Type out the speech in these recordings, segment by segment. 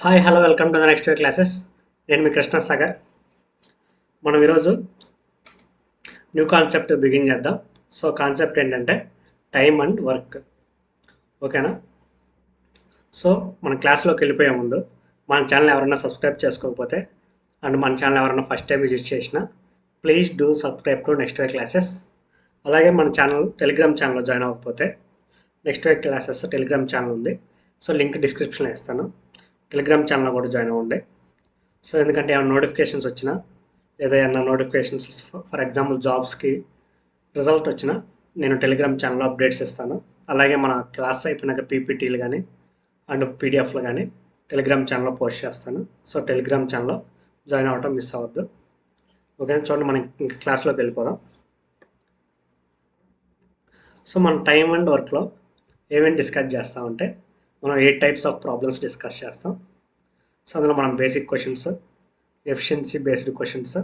Hi hello welcome to the next classes. నేను మీ కృష్ణ సాగర్. మనం ఈరోజు న్యూ కాన్సెప్ట్ బిగిన్ చేద్దాం. సో కాన్సెప్ట్ ఏంటంటే టైమ్ అండ్ వర్క్. ఓకేనా? సో మన క్లాస్లోకి వెళ్ళిపోయే ముందు మన ఛానల్ ఎవరైనా సబ్స్క్రైబ్ చేసుకోకపోతే అండ్ మన ఛానల్ ఎవరైనా ఫస్ట్ టైం విజిట్ చేసినా please do subscribe to next classes. అలాగే మన ఛానల్ టెలిగ్రామ్ ఛానల్లో జాయిన్ అవ్వకపోతే నెక్స్ట్ క్లాసెస్ టెలిగ్రామ్ ఛానల్ ఉంది. సో లింక్ డిస్క్రిప్షన్లో ఇస్తాను. టెలిగ్రామ్ ఛానల్లో కూడా జాయిన్ అవ్వండి. సో ఎందుకంటే ఏమైనా నోటిఫికేషన్స్ వచ్చినా లేదా ఏమైనా నోటిఫికేషన్స్ ఫర్ ఎగ్జాంపుల్ జాబ్స్కి రిజల్ట్ వచ్చినా నేను టెలిగ్రామ్ ఛానల్లో అప్డేట్స్ ఇస్తాను. అలాగే మన క్లాస్ అయిపోయినాక పీపీటీలు కానీ అండ్ పీడిఎఫ్లు కానీ టెలిగ్రామ్ ఛానల్లో పోస్ట్ చేస్తాను. సో టెలిగ్రామ్ ఛానల్లో జాయిన్ అవ్వటం మిస్ అవ్వద్దు. ఓకే, చూడండి మనం ఇంకా క్లాస్లోకి వెళ్ళిపోదాం. సో మన టైం అండ్ వర్క్లో ఏమేమి డిస్కస్ చేస్తామంటే మనం 8 టైప్స్ ఆఫ్ ప్రాబ్లమ్స్ డిస్కస్ చేస్తాం. సో అందులో మనం basic questions, efficiency based questions,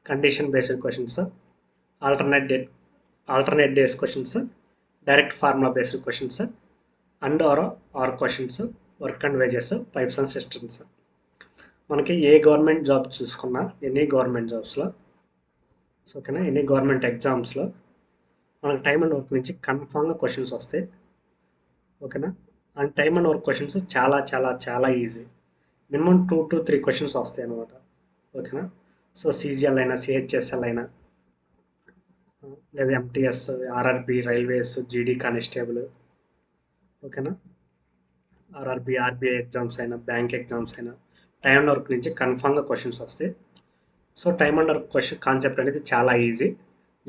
condition based questions, alternate days questions, direct formula based questions, and or questions, work and wages, pipes and systems. మనకి ఏ government job చూసుకున్నా any government జాబ్స్లో ఓకేనా, any government ఎగ్జామ్స్లో మనకి time and work నుంచి కన్ఫామ్గా questions వస్తాయి. ఓకేనా? And time and work questions చాలా చాలా చాలా ఈజీ. మినిమం 2 to 3 క్వశ్చన్స్ వస్తాయి అన్నమాట. ఓకేనా? సో సీజీఎల్ అయినా సిహెచ్ఎస్ఎల్ అయినా లేదా ఎంటీఎస్, ఆర్ఆర్బి, రైల్వేస్, జీడీ కానిస్టేబుల్, ఓకేనా, ఆర్ఆర్బి, ఆర్బీఐ ఎగ్జామ్స్ అయినా బ్యాంక్ ఎగ్జామ్స్ అయినా టైమ్ అండ్ వర్క్ నుంచి కన్ఫామ్గా క్వశ్చన్స్ వస్తాయి. So time and work question concept అనేది చాలా ఈజీ.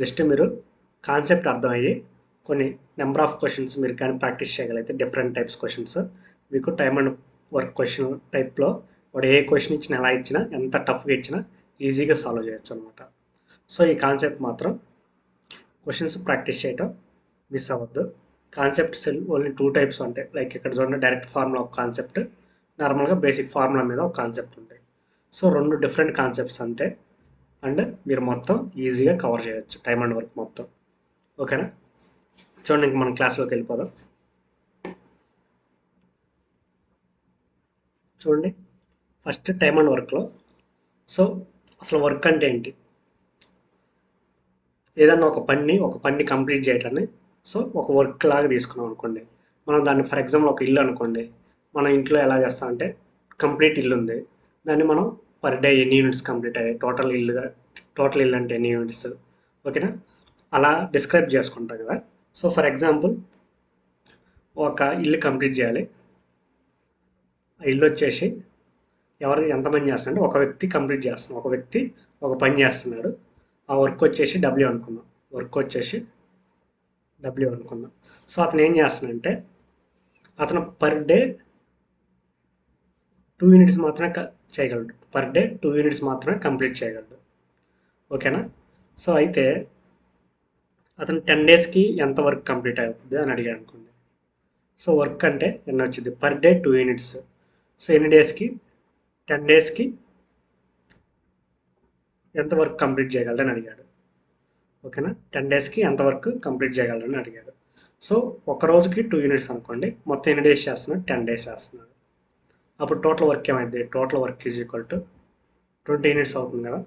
జస్ట్ మీరు కాన్సెప్ట్ అర్థమయ్యి కొన్ని నెంబర్ ఆఫ్ క్వశ్చన్స్ మీరు కానీ ప్రాక్టీస్ చేయగలిగితే డిఫరెంట్ టైప్స్ క్వశ్చన్స్ మీకు టైమ్ అండ్ వర్క్ క్వశ్చన్ టైప్లో వాడు ఏ క్వశ్చన్ ఇచ్చినా ఎలా ఇచ్చినా ఎంత టఫ్గా ఇచ్చినా ఈజీగా సాల్వ్ చేయొచ్చు అనమాట. సో ఈ కాన్సెప్ట్ మాత్రం క్వశ్చన్స్ ప్రాక్టీస్ చేయటం మిస్ అవ్వద్దు. కాన్సెప్ట్స్ ఓన్లీ 2 టైప్స్ ఉంటాయి. లైక్ ఇక్కడ చూడండి, డైరెక్ట్ ఫార్ములా ఒక కాన్సెప్ట్, నార్మల్గా బేసిక్ ఫార్ములా మీద ఒక కాన్సెప్ట్ ఉంటాయి. సో 2 డిఫరెంట్ కాన్సెప్ట్స్ అంతే. అండ్ మీరు మొత్తం ఈజీగా కవర్ చేయొచ్చు టైమ్ అండ్ వర్క్ మొత్తం. ఓకేనా? చూడండి, ఇంక మనం క్లాస్లోకి వెళ్ళిపోదాం. చూడండి, ఫస్ట్ టైమ్ అండ్ వర్క్లో సో అసలు వర్క్ అంటే ఏంటి? ఏదన్నా ఒక పని కంప్లీట్ చేయటాన్ని సో ఒక వర్క్ లాగా తీసుకున్నాం అనుకోండి. మనం దాన్ని ఫర్ ఎగ్జాంపుల్ ఒక ఇల్లు అనుకోండి. మన ఇంట్లో ఎలా చేస్తామంటే కంప్లీట్ ఇల్లు ఉంది, దాన్ని మనం పర్ డే ఎన్ని యూనిట్స్ కంప్లీట్ అయ్యాయి, టోటల్ ఇల్లు అంటే ఎన్ని యూనిట్స్, ఓకేనా, అలా డిస్క్రైబ్ చేసుకుంటాం కదా. సో ఫర్ ఎగ్జాంపుల్ ఒక ఇల్లు కంప్లీట్ చేయాలి. ఆ ఇల్లు వచ్చేసి ఎంతమంది చేస్తున్నారంటే ఒక వ్యక్తి కంప్లీట్ చేస్తున్నాడు, ఒక వ్యక్తి ఒక పని చేస్తున్నాడు. ఆ వర్క్ వచ్చేసి డబ్ల్యూ అనుకుందాం. సో అతను ఏం చేస్తున్నాడంటే అతను పర్ డే 2 యూనిట్స్ మాత్రమే చేయగలడు. పర్ డే 2 యూనిట్స్ మాత్రమే కంప్లీట్ చేయగలడు. ఓకేనా? సో అయితే అతను 10 డేస్కి ఎంత వర్క్ కంప్లీట్ అవుతుంది అని అడిగాడు అనుకోండి. సో వర్క్ అంటే ఎన్ని వచ్చింది? Per day 2 units. సో ఎన్ని డేస్కి? 10 డేస్కి ఎంత వర్క్ కంప్లీట్ చేయగలడని అడిగాడు. ఓకేనా? 10 డేస్కి ఎంత వర్క్ కంప్లీట్ చేయగలడని అడిగాడు. సో ఒక రోజుకి 2 యూనిట్స్ అనుకోండి, మొత్తం ఎన్ని డేస్ చేస్తున్నాడు? 10 డేస్ చేస్తున్నాడు. అప్పుడు టోటల్ వర్క్ ఏమైంది? Total work is equal to 20 units అవుతుంది కదా.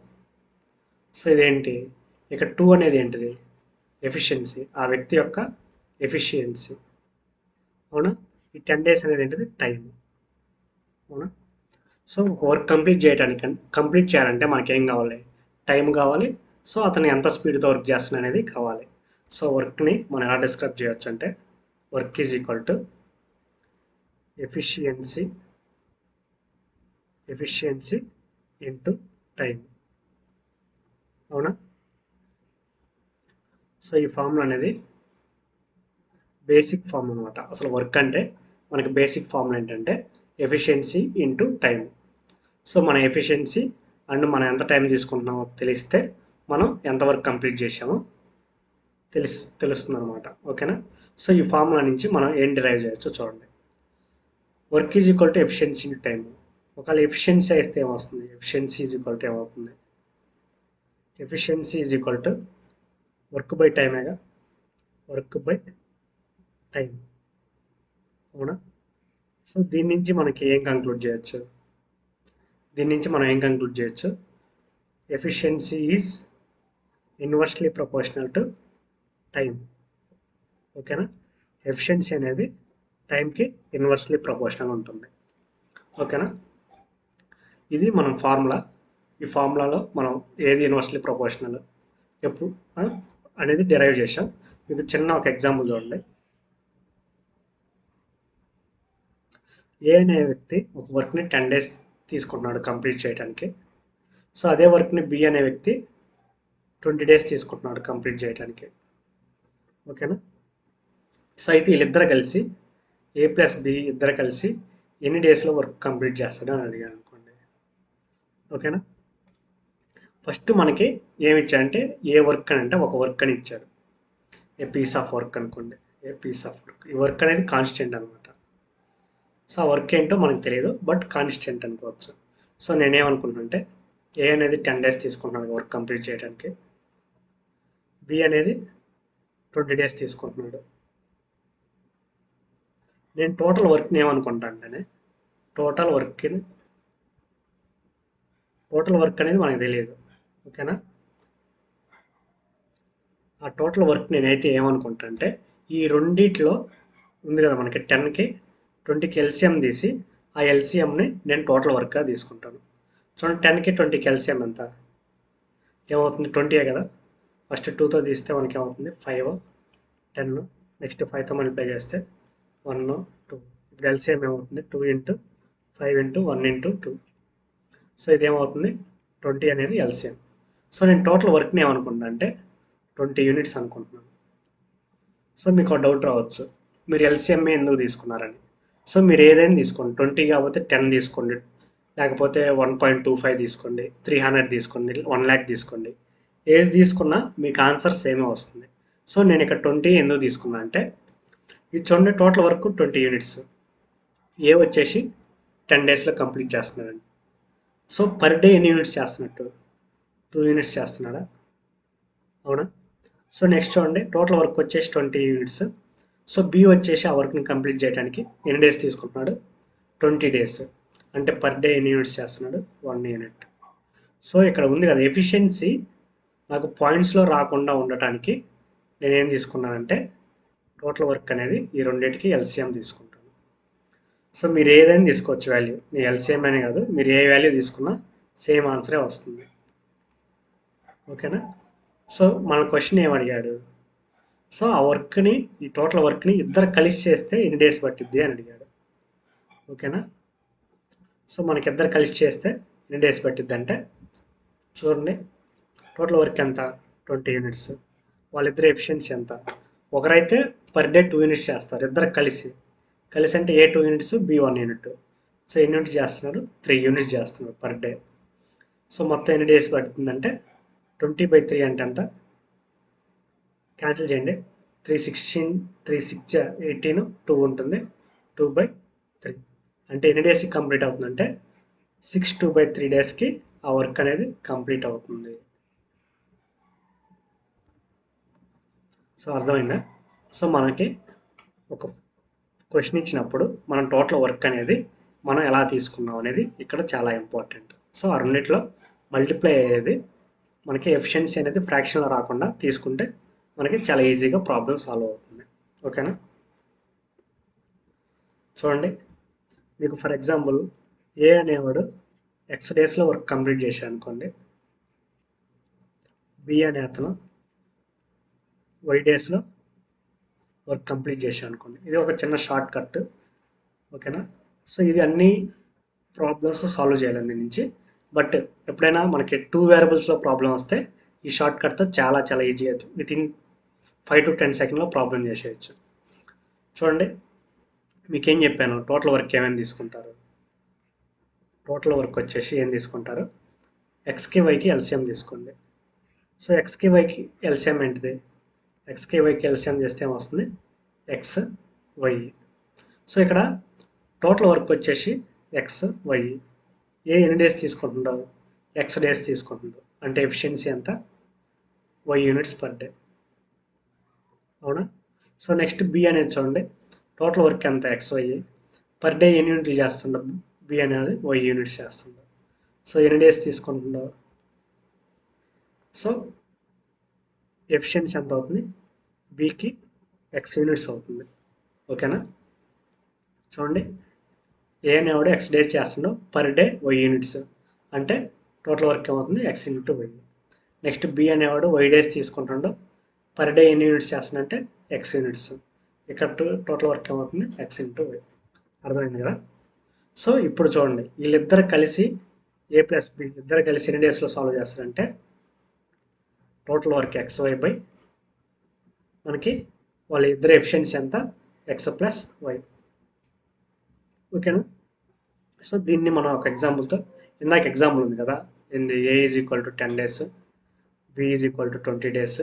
సో ఇదేంటి? ఇక 2 అనేది ఏంటిది? ఎఫిషియన్సీ, ఆ వ్యక్తి యొక్క ఎఫిషియన్సీ. అవునా? ఈ 10 డేస్ అనేది ఏంటిది? టైం. అవునా? సో ఒక వర్క్ కంప్లీట్ చేయాలంటే మనకేం కావాలి? టైం కావాలి. సో అతను ఎంత స్పీడ్తో వర్క్ చేస్తున్నా అనేది కావాలి. సో వర్క్ని మనం ఎలా డిస్క్రైబ్ చేయొచ్చు అంటే work is equal to efficiency into time. అవునా? సో ఈ ఫార్ములా అనేది బేసిక్ ఫార్ములా అనమాట. అసలు వర్క్ అంటే మనకి బేసిక్ ఫార్ములా ఏంటంటే ఎఫిషియన్సీ ఇంటూ టైం. సో మన ఎఫిషియన్సీ అండ్ మనం ఎంత టైం తీసుకుంటున్నామో తెలిస్తే మనం ఎంత వర్క్ కంప్లీట్ చేసామో తెలుస్తుంది అనమాట. ఓకేనా? సో ఈ ఫార్ములా నుంచి మనం ఏం డిరైవ్ చేయొచ్చో చూడండి. Work is equal to efficiency into time. ఒకవేళ ఎఫిషియన్సీ అయితే ఏమొస్తుంది? ఎఫిషియన్సీ ఈజ్ ఈక్వల్ టు ఏమవుతుంది? Efficiency is equal to work by టైమేగా, వర్క్ బై టైం. అవునా? సో దీని నుంచి మనకి ఏం కంక్లూడ్ చేయొచ్చు? దీని నుంచి మనం ఏం కంక్లూడ్ చేయొచ్చు? Efficiency is inversely proportional to time. ఓకేనా? ఎఫిషియన్సీ అనేది టైంకి ఇన్వర్స్లీ ప్రపోర్షనల్ ఉంటుంది. ఓకేనా? ఇది మనం ఫార్ములా. ఈ ఫార్ములాలో మనం ఏది ఇన్వర్స్లీ ప్రపోర్షనల్ ఎప్పుడు అనేది డిరైవ్ చేసాం. మీకు చిన్న ఒక ఎగ్జాంపుల్ చూడండి. ఏ అనే వ్యక్తి ఒక వర్క్ని 10 days తీసుకుంటున్నాడు కంప్లీట్ చేయడానికి. సో అదే వర్క్ని బి అనే వ్యక్తి 20 days తీసుకుంటున్నాడు కంప్లీట్ చేయడానికి. ఓకేనా? సో అయితే వీళ్ళిద్దరు కలిసి ఏ ప్లస్ బి ఇద్దరు కలిసి ఎన్ని డేస్లో వర్క్ కంప్లీట్ చేస్తాడు అని అడిగాను అనుకోండి. ఓకేనా? ఫస్ట్ మనకి ఏమి ఇచ్చాడంటే ఏ వర్క్ అని అంటే ఒక వర్క్ అని ఇచ్చాడు. ఏ పీస్ ఆఫ్ వర్క్ అనుకోండి. ఏ పీస్ ఆఫ్ వర్క్. ఈ వర్క్ అనేది కాన్స్టెంట్ అనమాట. సో ఆ వర్క్ ఏంటో మనకు తెలియదు, బట్ కాన్స్టెంట్ అనుకోవచ్చు. సో నేనేమనుకుంటున్నానంటే ఏ అనేది 10 days తీసుకుంటున్నాడు వర్క్ కంప్లీట్ చేయడానికి. బి అనేది 20 days తీసుకుంటున్నాడు. నేను టోటల్ వర్క్ని ఏమనుకుంటానంటే టోటల్ వర్క్ అనేది మనకు తెలియదు. ఓకేనా? ఆ టోటల్ వర్క్ నేనైతే ఏమనుకుంటా అంటే ఈ రెండిట్లో ఉంది కదా మనకి 10కి 20కి ఎల్సిఎం తీసి ఆ ఎల్సిఎంని నేను టోటల్ వర్క్గా తీసుకుంటాను. చూడండి 10కి 20కి ఎల్సిఎం ఎంత ఏమవుతుంది? 20 కదా. ఫస్ట్ 2తో తీస్తే మనకి ఏమవుతుంది? 5, 10. నెక్స్ట్ 5తో మల్టిప్లై చేస్తే 1, 2. ఇప్పుడు ఎల్సిఎం ఏమవుతుంది? 2 ఇంటూ 5 ఇంటూ 1 ఇంటూ 2. సో ఇదేమవుతుంది? 20 అనేది ఎల్సిఎం. సో నేను టోటల్ వర్క్ని ఏమనుకుంటా అంటే 20 units అనుకుంటున్నాను. సో మీకు డౌట్ రావచ్చు, మీరు ఎల్సిఎంఏ ఎందుకు తీసుకున్నారని. సో మీరు ఏదైనా తీసుకోండి, 20 కాకపోతే 10 తీసుకోండి, లేకపోతే 1.25 తీసుకోండి, 300 తీసుకోండి, 1 lakh తీసుకోండి. ఏది తీసుకున్నా మీకు ఆన్సర్ సేమే వస్తుంది. సో నేను ఇక్కడ 20 ఎందుకు తీసుకున్నా అంటే ఇది చూడండి, టోటల్ వర్క్ 20 units. ఏ వచ్చేసి 10 daysలో కంప్లీట్ చేస్తున్నాడండి. సో పర్ డే ఎన్ని యూనిట్స్ చేస్తున్నట్టు? 2 units చేస్తున్నాడా? అవునా? సో నెక్స్ట్ చూడండి, టోటల్ వర్క్ వచ్చేసి 20 units. సో బి వచ్చేసి ఆ వర్క్ని కంప్లీట్ చేయడానికి ఎన్ని డేస్ తీసుకుంటున్నాడు? 20 days. అంటే పర్ డే ఎన్ని యూనిట్స్ చేస్తున్నాడు? 1 unit. సో ఇక్కడ ఉంది కదా ఎఫిషియన్సీ నాకు పాయింట్స్లో రాకుండా ఉండటానికి నేనేం తీసుకున్నానంటే టోటల్ వర్క్ అనేది ఈ రెండింటికి ఎల్సిఎం తీసుకుంటాను. సో మీరు ఏదైనా తీసుకోవచ్చు వాల్యూ, నీ ఎల్సిఎం అనే కాదు, మీరు ఏ వాల్యూ తీసుకున్నా సేమ్ ఆన్సరే వస్తుంది. ఓకేనా? సో మన క్వశ్చన్ ఏమడిగాడు? సో ఆ వర్క్ని, ఈ టోటల్ వర్క్ని ఇద్దరు కలిసి చేస్తే ఎన్ని డేస్ పట్టిద్ది అని అడిగాడు. ఓకేనా? సో మనకి ఇద్దరు కలిసి చేస్తే ఎన్ని డేస్ పట్టిద్ది అంటే చూడండి, టోటల్ వర్క్ ఎంత? 20 units. వాళ్ళిద్దరు ఎఫిషియన్సీ ఎంత? ఒకరైతే పర్ డే 2 units చేస్తారు, ఇద్దరు కలిసి అంటే ఏ 2 units, బి 1 unit. సో ఎన్ని యూనిట్స్ చేస్తున్నారు? 3 units చేస్తున్నారు పర్ డే. సో మొత్తం ఎన్ని డేస్ పడుతుందంటే 20/3 అంటే ఎంత? క్యాన్సిల్ చేయండి. 316, 3 6 18, 2 ఉంటుంది. 2/3 అంటే ఎన్ని డేస్కి కంప్లీట్ అవుతుందంటే 6 2/3 డేస్కి ఆ వర్క్ అనేది కంప్లీట్ అవుతుంది. సో అర్థమైందా? సో మనకి ఒక క్వశ్చన్ ఇచ్చినప్పుడు మనం టోటల్ వర్క్ అనేది మనం ఎలా తీసుకున్నాం అనేది ఇక్కడ చాలా ఇంపార్టెంట్. సో ఆ రెండిట్లో మల్టిప్లై అయ్యేది మనకి ఎఫిషియన్సీ అనేది ఫ్రాక్షన్లో రాకుండా తీసుకుంటే మనకి చాలా ఈజీగా ప్రాబ్లం సాల్వ్ అవుతుంది. ఓకేనా? చూడండి, మీకు ఫర్ ఎగ్జాంపుల్ ఏ అనేవాడు ఎక్స్ డేస్లో వర్క్ కంప్లీట్ చేశాడు అనుకోండి, బి అనే అతను వై డేస్లో వర్క్ కంప్లీట్ చేశాడు అనుకోండి. ఇది ఒక చిన్న షార్ట్ కట్. ఓకేనా? సో ఇది అన్ని ప్రాబ్లమ్స్ సాల్వ్ చేయాలి దీని నుంచి. బట్ ఎప్పుడైనా మనకి 2 వేరియబుల్స్లో ప్రాబ్లం వస్తే ఈ షార్ట్ కట్తో చాలా చాలా ఈజీగా వితిన్ 5 to 10 secondsలో ప్రాబ్లం చేసేయచ్చు. చూడండి, మీకేం చెప్పాను, టోటల్ వర్క్ ఏమేమి తీసుకుంటారు? టోటల్ వర్క్ వచ్చేసి ఏం తీసుకుంటారు? ఎక్స్కి వైకి ఎల్సిఎం తీసుకోండి. సో ఎక్స్కి వైకి ఎల్సిఎం ఏంటిది? ఎక్స్కి వైకి ఎల్సిఎం చేస్తే ఏమొస్తుంది? X Y. సో ఇక్కడ టోటల్ వర్క్ వచ్చేసి ఎక్స్ వై. ఎన్ని డేస్ తీసుకుంటుంటావు? ఎక్స్ డేస్ తీసుకుంటుంటావు. అంటే ఎఫిషియన్సీ ఎంత? Y units per day. అవునా? సో నెక్స్ట్ బి అనేది చూడండి, టోటల్ వర్క్ ఎంత? X Y. పర్ డే ఎన్ని యూనిట్లు చేస్తుండవు, బి అనేది వై యూనిట్స్ చేస్తుండవు. సో ఎన్ని డేస్ తీసుకుంటుండవు, సో ఎఫిషియన్సీ ఎంత అవుతుంది, బికి ఎక్స్ యూనిట్స్ అవుతుంది. ఓకేనా, చూడండి ఏ అనేవాడు ఎక్స్ డేస్ చేస్తుండవు, పర్ డే వై యూనిట్స్, అంటే టోటల్ వర్క్ ఏమవుతుంది X into Y. Next B అనేవాడు వై డేస్ తీసుకుంటుండో, పర్ డే ఎన్ని యూనిట్స్ చేస్తుందంటే ఎక్స్ యూనిట్స్, ఇక్కడ టోటల్ వర్క్ ఏమవుతుంది ఎక్స్ ఇంటూ వై. అర్థమైంది కదా. సో ఇప్పుడు చూడండి వీళ్ళిద్దరు కలిసి ఏ ప్లస్ బి ఇద్దరు కలిసి ఎన్ని డేస్లో సాల్వ్ చేస్తారంటే total work X Y by మనకి వాళ్ళ ఇద్దరు ఎఫిషియన్సీ ఎంత ఎక్స్ ప్లస్ వై. ఓకేనా. సో దీన్ని మనం ఒక ఎగ్జాంపుల్తో, ఇందాక ఎగ్జాంపుల్ ఉంది కదా, ఏంది A is equal to 10 days, B is equal to 20 days.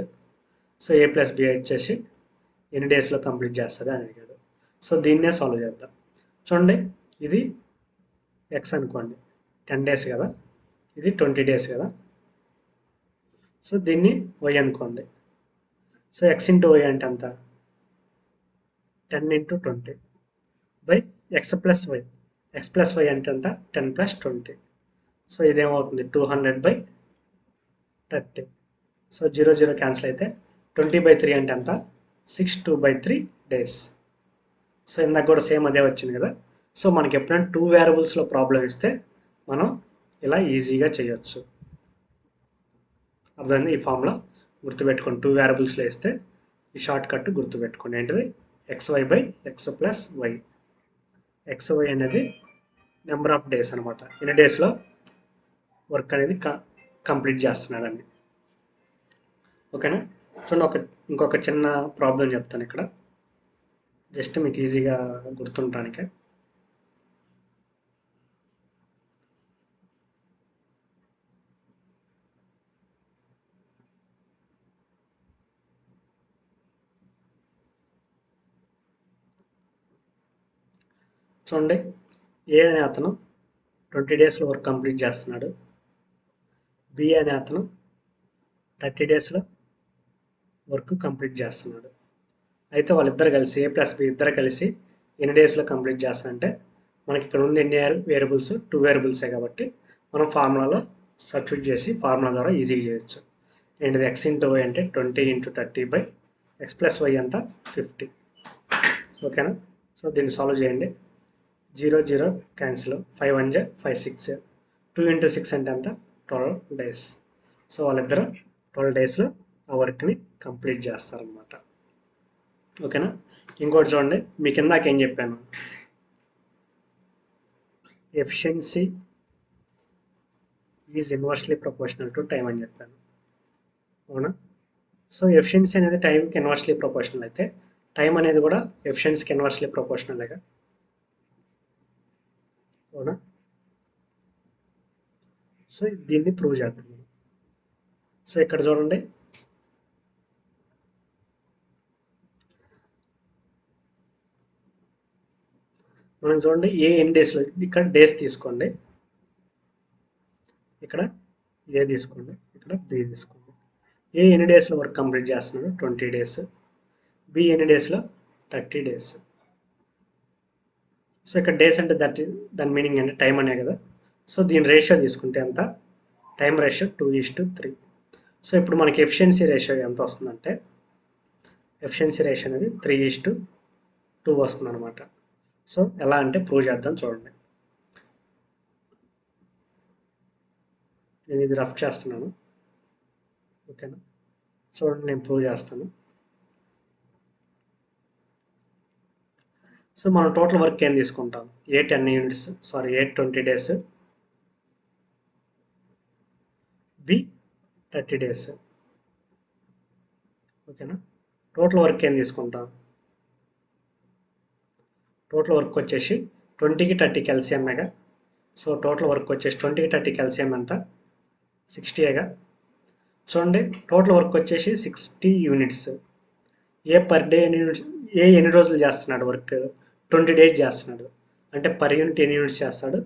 So A plus B వచ్చేసి ఎన్ని డేస్లో కంప్లీట్ చేస్తుంది అని అడిగాడు. సో దీన్నే సాల్వ్ చేద్దాం. చూడండి ఇది ఎక్స్ అనుకోండి, 10 days కదా, ఇది 20 days కదా. సో దీన్ని వై అనుకోండి. సో ఎక్స్ ఇంటూ వై అంటే ఎంత, 10 into 20 by x plus y. X plus y అంటే ఎంత, 10 + 20. సో ఇదేమవుతుంది 200/30. సో 0 0 క్యాన్సిల్ అయితే 20/3 అంటే ఎంత, 6/2/3 days. సో ఇందాక కూడా సేమ్ అదే వచ్చింది కదా. సో మనకి ఎప్పుడైనా 2 వేరియబుల్స్లో ప్రాబ్లం ఇస్తే మనం ఇలా ఈజీగా చేయొచ్చు. అర్థమైంది. ఈ ఫామ్లో గుర్తుపెట్టుకోండి, 2 వేరియబుల్స్లో ఇస్తే ఈ షార్ట్ కట్ గుర్తుపెట్టుకోండి. ఏంటిది, xy by x plus y. xy అనేది నెంబర్ ఆఫ్ డేస్ అనమాట, ఎన్ని డేస్లో వర్క్ అనేది కంప్లీట్ చేస్తున్నాడని. ఓకేనా. చూడండి ఇంకొక చిన్న ప్రాబ్లం చెప్తాను ఇక్కడ, జస్ట్ మీకు ఈజీగా గుర్తుండటానికి. చూడండి ఏ అనే అతను 20 daysలో వర్క్ కంప్లీట్ చేస్తున్నాడు, బి అనే అతను 30 daysలో వర్క్ కంప్లీట్ చేస్తున్నాడు. అయితే వాళ్ళిద్దరు కలిసి ఏ ప్లస్ బి ఇద్దరు కలిసి ఎన్ని డేస్లో కంప్లీట్ చేస్తారంటే, మనకి ఇక్కడ ఉంది ఎన్ని వేరియబుల్స్, 2 వేరియబుల్సే కాబట్టి మనం ఫార్ములాలో సబ్స్టిట్యూట్ చేసి ఫార్ములా ద్వారా ఈజీగా చేయొచ్చు. ఏంటిది, ఎక్స్ ఇంటూ వై అంటే 20 × 30 బై ఎక్స్ ప్లస్ వై అంతా 50. ఓకేనా. సో దీన్ని సాల్వ్ చేయండి. 0 0 క్యాన్సిల్, 5 1 5 6, 2 × 6 అంటే ఎంత, 12 days. సో వాళ్ళిద్దరు 12 daysలో ఆ వర్క్ని కంప్లీట్ చేస్తారనమాట. ఓకేనా. ఇంకోటి చూడండి, మీకు ఇందాక ఏం చెప్పాను, efficiency is inversely proportional to time అని చెప్పాను, అవునా. సో ఎఫిషియన్సీ అనేది టైంకి ఇన్వర్స్లీ ప్రపోర్షనల్ అయితే టైం అనేది కూడా ఎఫిషియన్సీకి ఇన్వర్స్లీ ప్రపోర్షనల్గా, అవునా. సో దీన్ని ప్రూవ్ చేద్దాం. సో ఇక్కడ చూడండి, మనం చూడండి ఏ ఎన్ని డేస్లో, ఇక్కడ డేస్ తీసుకోండి, ఇక్కడ ఏ తీసుకోండి, ఇక్కడ బి తీసుకోండి. ఏ ఎన్ని డేస్లో వర్క్ కంప్లీట్ చేస్తున్నాడు, 20 days. బి ఎన్ని డేస్లో, 30 days. సో ఇక్కడ డేస్ అంటే దాని మీనింగ్ అంటే టైం అనే కదా. సో దీని రేషియో తీసుకుంటే ఎంత, టైం రేషియో 2:3. సో ఇప్పుడు మనకి ఎఫిషియన్సీ రేషియో ఎంత వస్తుందంటే, ఎఫిషియన్సీ రేషియో అనేది 3:2 వస్తుంది అనమాట. సో ఎలా అంటే ప్రూవ్ చేద్దాం చూడండి. నేను ఇది రఫ్ చేస్తున్నాను, ఓకేనా. చూడండి నేను ప్రూవ్ చేస్తాను. సో మనం టోటల్ వర్క్ ఏం తీసుకుంటాం, ఏ 20 days, బి 30 days. ఓకేనా. టోటల్ వర్క్ ఏం తీసుకుంటాం, టోటల్ వర్క్ వచ్చేసి 20కి 30 కలిసిఎంగా. సో టోటల్ వర్క్ వచ్చేసి 20కి 30 కలిసిఎం ఎంత, 60గా. చూడండి టోటల్ వర్క్ వచ్చేసి 60 units. ఏ పర్ డే ఎన్ని రోజులు చేస్తున్నాడు వర్క్, 20 days చేస్తున్నాడు, అంటే పర్ యూనిట్ ఎన్ని యూనిట్స్ చేస్తాడు,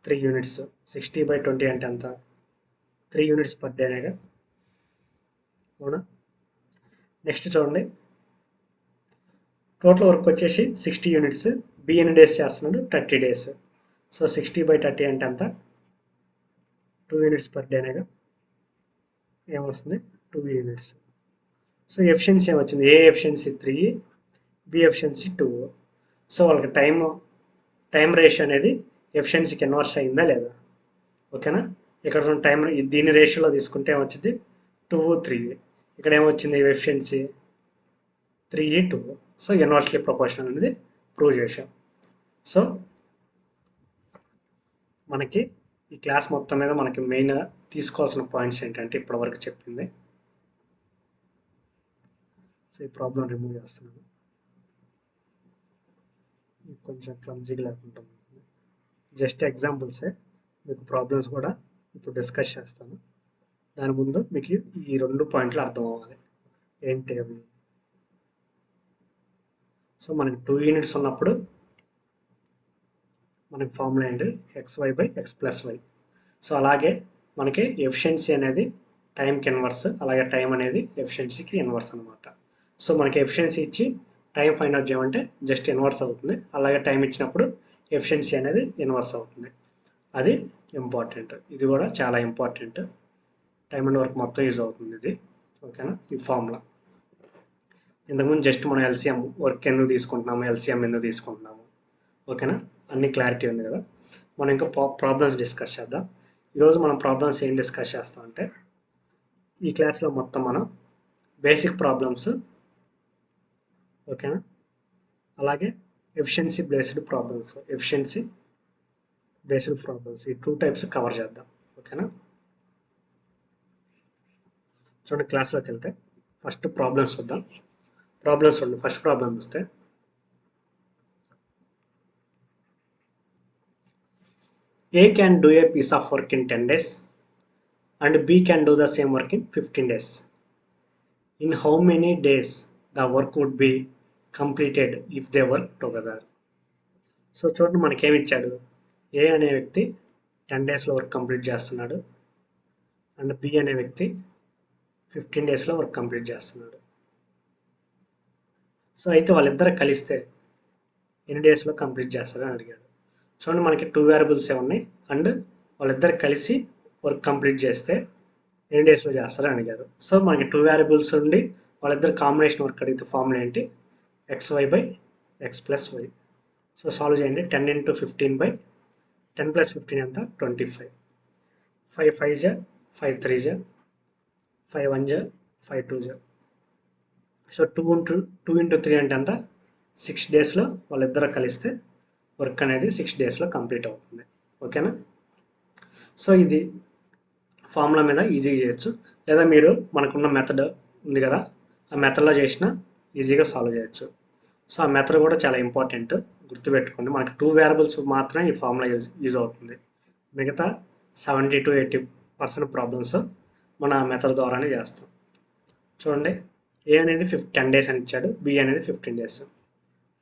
3 units. 60/20 అంటే ఎంత, 3 units పర్ డే అనేగా, అవునా. నెక్స్ట్ చూడండి టోటల్ వర్క్ వచ్చేసి 60 units, బి ఎన్ని డేస్ చేస్తున్నాడు, 30 డేస్. సో 60/30 అంటే ఎంత, 2 యూనిట్స్ పర్ డేనేగా, ఏమొస్తుంది 2 యూనిట్స్. సో ఎఫిషియన్సీ ఏమొచ్చింది, ఏ ఎఫిషియన్సీ 3, బి ఎఫిషియన్సీ 2. సో వాళ్ళకి టైం రేషియో అనేది ఎఫిషియన్సీకి ఇన్వర్స్ అయిందా లేదా, ఓకేనా. ఇక్కడ టైం దీని రేషియోలో తీసుకుంటే ఏమొచ్చింది 2, 3. ఇక్కడ ఏమొచ్చింది ఎఫిషియన్సీ 3, 2. సో ఇన్వర్స్లీ ప్రపోర్షనల్ అనేది ప్రూవ్ చేశాం. సో మనకి ఈ క్లాస్ మొత్తం మీద మనకి మెయిన్గా తీసుకోవాల్సిన పాయింట్స్ ఏంటంటే ఇప్పటివరకు చెప్పింది. సో ఈ ప్రాబ్లం రిమూవ్ చేస్తున్నాను, కొంచెం క్లమ్జీగా లేకుండా. జస్ట్ ఎగ్జాంపుల్సే, మీకు ప్రాబ్లమ్స్ కూడా ఇప్పుడు డిస్కస్ చేస్తాను. దాని ముందు మీకు ఈ 2 పాయింట్లు అర్థం అవ్వాలి ఏంటి అవి. సో మనకి 2 యూనిట్స్ ఉన్నప్పుడు మనకి ఫార్ములా ఏంటి, xy/x+y. సో అలాగే మనకి ఎఫిషియన్సీ అనేది టైంకి ఇన్వర్స్, అలాగే టైం అనేది ఎఫిషియన్సీకి ఇన్వర్స్ అనమాట. సో మనకి ఎఫిషియన్సీ ఇచ్చి టైం ఫైండ్ అవుట్ చేయమంటే జస్ట్ ఇన్వర్స్ అవుతుంది, అలాగే టైం ఇచ్చినప్పుడు ఎఫిషియన్సీ అనేది ఇన్వర్స్ అవుతుంది. అది ఇంపార్టెంట్, ఇది కూడా చాలా ఇంపార్టెంట్. టైం అండ్ వర్క్ మొత్తం యూజ్ అవుతుంది ఇది, ఓకేనా. ఈ ఫార్ములా ఇంతకుముందు జస్ట్ మనం ఎల్సిఎం వర్క్ ఎందుకు తీసుకుంటున్నాము, ఎల్సిఎం ఎందుకు తీసుకుంటున్నాము, ఓకేనా. అన్ని క్లారిటీ ఉంది కదా. మనం ఇంకా ప్రాబ్లమ్స్ డిస్కస్ చేద్దాం. ఈరోజు మనం ప్రాబ్లమ్స్ ఏం డిస్కస్ చేస్తామంటే, ఈ క్లాస్లో మొత్తం మనం బేసిక్ ప్రాబ్లమ్స్, ఓకేనా, అలాగే ఎఫిషియన్సీ బేస్డ్ ప్రాబ్లమ్స్, ఈ 2 టైప్స్ కవర్ చేద్దాం, ఓకేనా. చూడండి క్లాస్లోకి వెళ్తే ఫస్ట్ ప్రాబ్లమ్స్ చూద్దాం. ప్రాబ్లమ్స్ చూడండి, ఫస్ట్ ప్రాబ్లం చూస్తే A can do a piece of work in 10 days and B can do the same work in 15 days. In how many days the work would be completed if they work together? So చూడండి మనకేమి ఇచ్చాడు, ఏ అనే వ్యక్తి 10 డేస్లో work complete చేస్తున్నాడు and B అనే వ్యక్తి 15 డేస్లో వర్క్ కంప్లీట్ చేస్తున్నాడు. సో అయితే వాళ్ళిద్దరు కలిస్తే ఎన్ని డేస్లో కంప్లీట్ చేస్తారని అడిగాడు. చూడండి మనకి 2 వేరియబుల్సే ఉన్నాయి అండ్ వాళ్ళిద్దరు కలిసి వర్క్ కంప్లీట్ చేస్తే ఎన్ని డేస్లో చేస్తారని అడిగారు. సో మనకి 2 వేరియబుల్స్ ఉండి వాళ్ళిద్దరు కాంబినేషన్ వర్క్ అడిగితే ఫార్ములా ఏంటి, xy/x+y. సో సాల్వ్ చేయండి. 10 × 15/10 + 15 ఎంత, 25. 5 5 5 3 5 1 5 2. సో 2 × 3 అంటే ఎంత, 6 డేస్లో వాళ్ళిద్దరు కలిస్తే వర్క్ అనేది 6 డేస్లో కంప్లీట్ అవుతుంది, ఓకేనా. సో ఇది ఫార్ములా మీద ఈజీగా చేయొచ్చు, లేదా మీరు మనకున్న మెథడ్ ఉంది కదా, ఆ మెథడ్లో చేసినా ఈజీగా సాల్వ్ చేయొచ్చు. సో ఆ మెథడ్ కూడా చాలా ఇంపార్టెంట్, గుర్తుపెట్టుకోండి. మనకి 2 వేరియబుల్స్ మాత్రమే ఈ ఫార్ములా యూజ్ అవుతుంది, మిగతా 70 to 80% ప్రాబ్లమ్స్ మన మెథడ్ ద్వారానే చేస్తాం. చూడండి, ఏ అనేది 10 డేస్ అని ఇచ్చాడు, బి అనేది 15 డేస్.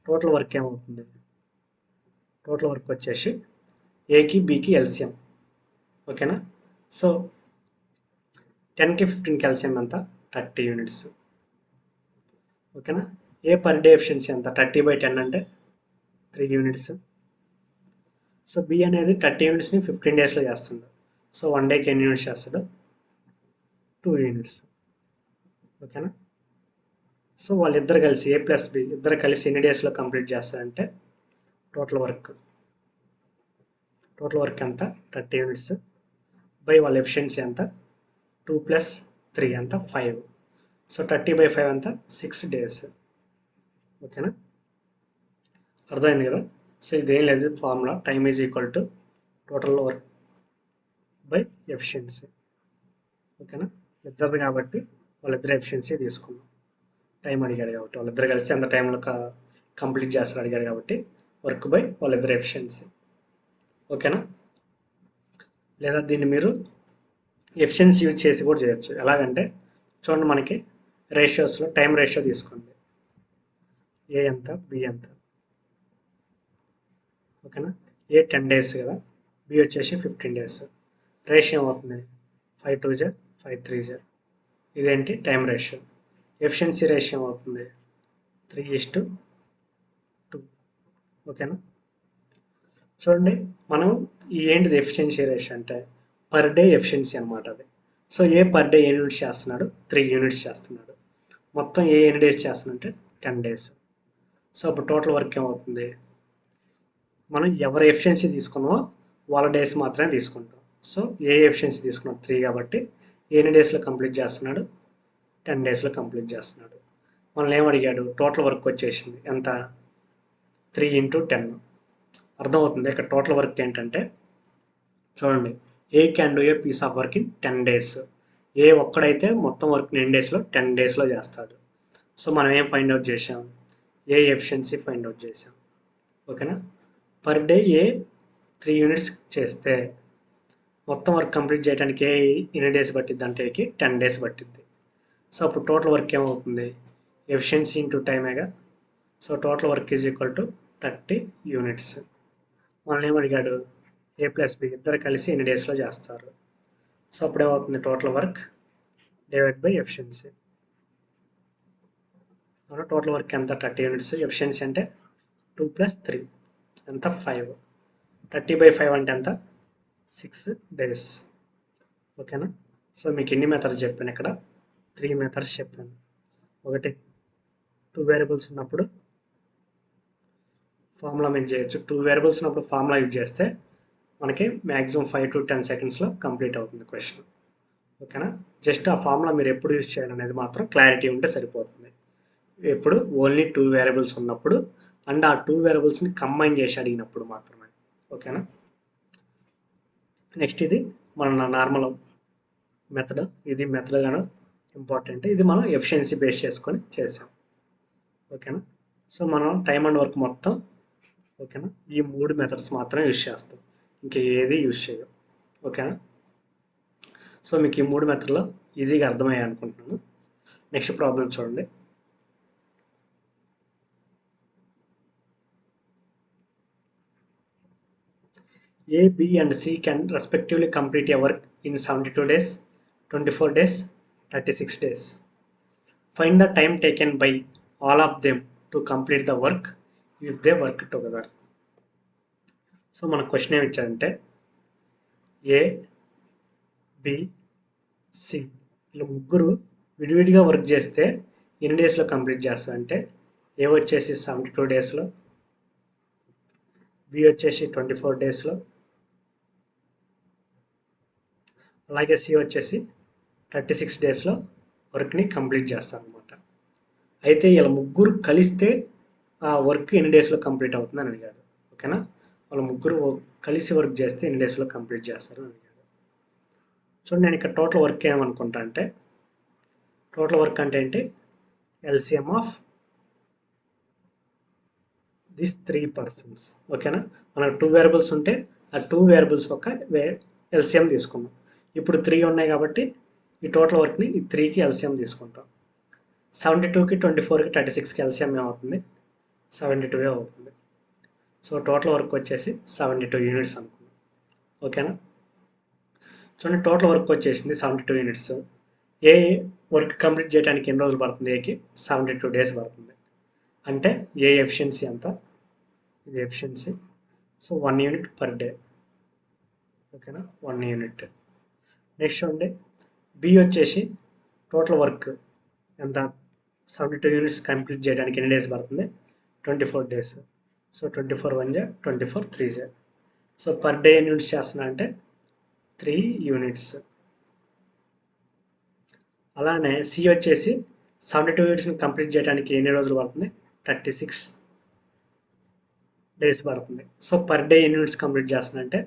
టోటల్ వర్క్ ఏమవుతుంది, టోటల్ వర్క్ వచ్చేసి ఏకి బికి ఎల్సిఎం, ఓకేనా. సో 10కి 15కి ఎల్సిఎం ఎంత, 30 యూనిట్స్, ఓకేనా. ఏ పర్ డే ఎఫిషియన్సీ ఎంత, 30/10 అంటే 3 యూనిట్స్. సో బి అనేది 30 యూనిట్స్ని 15 డేస్లో చేస్తాడు. సో 1 డేకి ఎన్ని యూనిట్స్ చేస్తాడు, 2 యూనిట్స్, ఓకేనా. సో వాళ్ళిద్దరు కలిసి A+B ఇద్దరు కలిసి ఎన్ని డేస్లో కంప్లీట్ చేస్తారంటే టోటల్ వర్క్ ఎంత, 30 యూనిట్స్ బై వాళ్ళ ఎఫిషియన్సీ ఎంత, 2 + 3 ఎంత, 5. సో 30/5 ఎంత, 6 డేస్, ఓకేనా. అర్థమైంది కదా. సో ఇదేం లేదు, formula time is equal to total work by efficiency, ఓకేనా. ఇద్దరు కాబట్టి వాళ్ళిద్దరు ఎఫిషియన్సీ తీసుకున్నాం, టైం అడిగాడు కాబట్టి వాళ్ళిద్దరు కలిసి అంత టైంలో కంప్లీట్ చేస్తారు అడిగాడు కాబట్టి వర్క్ బై వాళ్ళిద్దరు ఎఫిషియన్సీ, ఓకేనా. లేదా దీన్ని మీరు ఎఫిషియన్సీ యూజ్ చేసి కూడా చేయొచ్చు. ఎలాగంటే చూడండి, మనకి రేషియోస్లో టైం రేషియో తీసుకోండి, ఏ ఎంత, బి ఎంత, ఓకేనా. ఏ 10 డేస్ కదా, బి వచ్చేసి 15 డేస్. రేషియో అవుతుంది 5 2 5 3. ఇదేంటి టైం రేషియో. ఎఫిషియన్సీ రేషియో అవుతుంది 3:2. ఓకేనా. చూడండి, మనం ఏంటిది ఎఫిషియన్సీ రేషియో అంటే పర్ డే ఎఫిషియన్సీ అనమాట అది. So A per day A units చేస్తున్నాడు, 3 యూనిట్స్ చేస్తున్నాడు. మొత్తం ఎన్ని డేస్ చేస్తున్నాడంటే 10 డేస్. సో అప్పుడు టోటల్ వర్క్ ఏమవుతుంది, మనం ఎవరి ఎఫిషియన్సీ తీసుకున్నామో వాళ్ళ డేస్ మాత్రమే తీసుకుంటాం. సో ఏ ఎఫిషియన్సీ తీసుకున్నాం 3 కాబట్టి ఎన్ని డేస్లో కంప్లీట్ చేస్తున్నాడు, 10 డేస్లో కంప్లీట్ చేస్తున్నాడు. మనల్ని ఏమడిగాడు, టోటల్ వర్క్ వచ్చేసింది ఎంత, 3 × 10. అర్థమవుతుంది ఇక్కడ టోటల్ వర్క్ ఏంటంటే, చూడండి, A can do a piece of work in 10 days. A ఒక్కడైతే మొత్తం వర్క్ 10 డేస్లో 10 డేస్లో చేస్తాడు. సో మనం ఏం ఫైండ్ అవుట్ చేసాం, ఏ ఎఫిషియన్సీ ఫైండ్ అవుట్ చేసాం. ఓకేనా. పర్ డే ఏ 3 యూనిట్స్ చేస్తే మొత్తం వర్క్ కంప్లీట్ చేయడానికి ఏ ఎన్ని డేస్ పట్టిద్ది అంటే ఏకి 10 డేస్ పట్టిద్ది. సో అప్పుడు టోటల్ వర్క్ ఏమవుతుంది, ఎఫిషియన్సీ ఇంటూ టైమేగా. So total work is equal to 30 units. మనల్ని ఏమడిగాడు, ఏ ప్లస్ బి ఇద్దరు కలిసి ఎన్ని డేస్లో చేస్తారు. సో అప్పుడు ఏమవుతుంది, total work divide by efficiency. Total work ఎంత, 30 యూనిట్స్. ఎఫిషియన్సీ అంటే 2 + 3 ఎంత, 5. 30/5 అంటే ఎంత, 6 డేస్. ఓకేనా. సో మీకు ఎన్ని మెథడ్స్ చెప్పాను ఇక్కడ, 3 మెథడ్స్ చెప్పాను. ఒకటి 2 వేరియబుల్స్ ఉన్నప్పుడు ఫార్ములా యూజ్ చేయొచ్చు. 2 వేరియబుల్స్ ఉన్నప్పుడు ఫార్ములా యూజ్ చేస్తే మనకి మ్యాక్సిమం 5 to 10 సెకండ్స్లో కంప్లీట్ అవుతుంది క్వశ్చన్. ఓకేనా. జస్ట్ ఆ ఫార్ములా మీరు ఎప్పుడు యూజ్ చేయాలనేది మాత్రం క్లారిటీ ఉంటే సరిపోతుంది. ఎప్పుడు ఓన్లీ 2 వేరియబుల్స్ ఉన్నప్పుడు అండ్ ఆ 2 వేరియబుల్స్ని కంబైన్ చేసి అడిగినప్పుడు మాత్రమే. ఓకేనా. నెక్స్ట్ ఇది మన నార్మల్ మెథడ్. ఇది మెథడ్ కానీ ఇంపార్టెంట్. ఇది మనం ఎఫిషియన్సీ బేస్ చేసుకొని చేసాం. ఓకేనా. సో మనం టైమ్ అండ్ వర్క్ మొత్తం, ఓకేనా, ఈ 3 మెథడ్స్ మాత్రం యూజ్ చేస్తాం, ఇంకా ఏది యూజ్ చేయం. ఓకేనా. సో మీకు ఈ 3 మెథడ్లో ఈజీగా అర్థమయ్యాయి అనుకుంటున్నాను. నెక్స్ట్ ప్రాబ్లం చూడండి. A, B and C can respectively complete a work in 72 days, 24 days, 36 days. Find the time taken by all of them to complete the work if they work together. So మన question ఏమి ఇచ్చారంటే, ఏ, B, C వీళ్ళు ముగ్గురు విడివిడిగా work చేస్తే ఎన్ని డేస్లో complete చేస్తారంటే, ఏ వచ్చేసి 72 డేస్లో, బి వచ్చేసి 24 డేస్లో, అలాగే సి వచ్చేసి 36 డేస్లో వర్క్ని కంప్లీట్ చేస్తారు అనమాట. అయితే ఇలా ముగ్గురు కలిస్తే ఆ వర్క్ ఎన్ని డేస్లో కంప్లీట్ అవుతుంది అని అడిగాడు. ఓకేనా. వాళ్ళ ముగ్గురు కలిసి వర్క్ చేస్తే ఎన్ని డేస్లో కంప్లీట్ చేస్తారు అని అడిగాడు. చూడండి, నేను ఇక్కడ టోటల్ వర్క్ ఏమనుకుంటా అంటే, టోటల్ వర్క్ అంటే ఏంటి, ఎల్సిఎం ఆఫ్ దిస్ 3 పర్సన్స్. ఓకేనా. మనకు 2 వేరియబుల్స్ ఉంటే ఆ 2 వేరియబుల్స్ ఒక ఎల్సిఎం తీసుకున్నాం. ఇప్పుడు 3 ఉన్నాయి కాబట్టి ఈ టోటల్ వర్క్ని ఈ 3కి ఎల్సిఎం తీసుకుంటాం. 72కి 24కి 36కి ఎల్సిఎం ఏమవుతుంది, 72 అవుతుంది. సో టోటల్ వర్క్ వచ్చేసి 72 యూనిట్స్ అనుకున్నాం. ఓకేనా. చూడండి, టోటల్ వర్క్ వచ్చేసింది 72 యూనిట్స్. ఏ వర్క్ కంప్లీట్ చేయడానికి ఎన్ని రోజులు పడుతుంది, ఏకి 72 డేస్ పడుతుంది. అంటే ఏ ఎఫిషియన్సీ ఎంత, ఇది efficiency. So 1 unit per day. ఓకేనా, 1 యూనిట్. నెక్స్ట్ చూడండి, బి వచ్చేసి టోటల్ వర్క్ ఎంత, 72 యూనిట్స్ కంప్లీట్ చేయడానికి ఎన్ని డేస్ పడుతుంది, 24 డేస్. సో 24 1 జా 24 3 జా. సో పర్ డే ఎన్ని యూనిట్స్ చేస్తున్నా అంటే 3 యూనిట్స్. అలానే సి వచ్చేసి 72 యూనిట్స్ని కంప్లీట్ చేయడానికి ఎన్ని రోజులు పడుతుంది, 36 డేస్ పడుతుంది. సో పర్ డే ఎన్ని యూనిట్స్ కంప్లీట్ చేస్తున్నా అంటే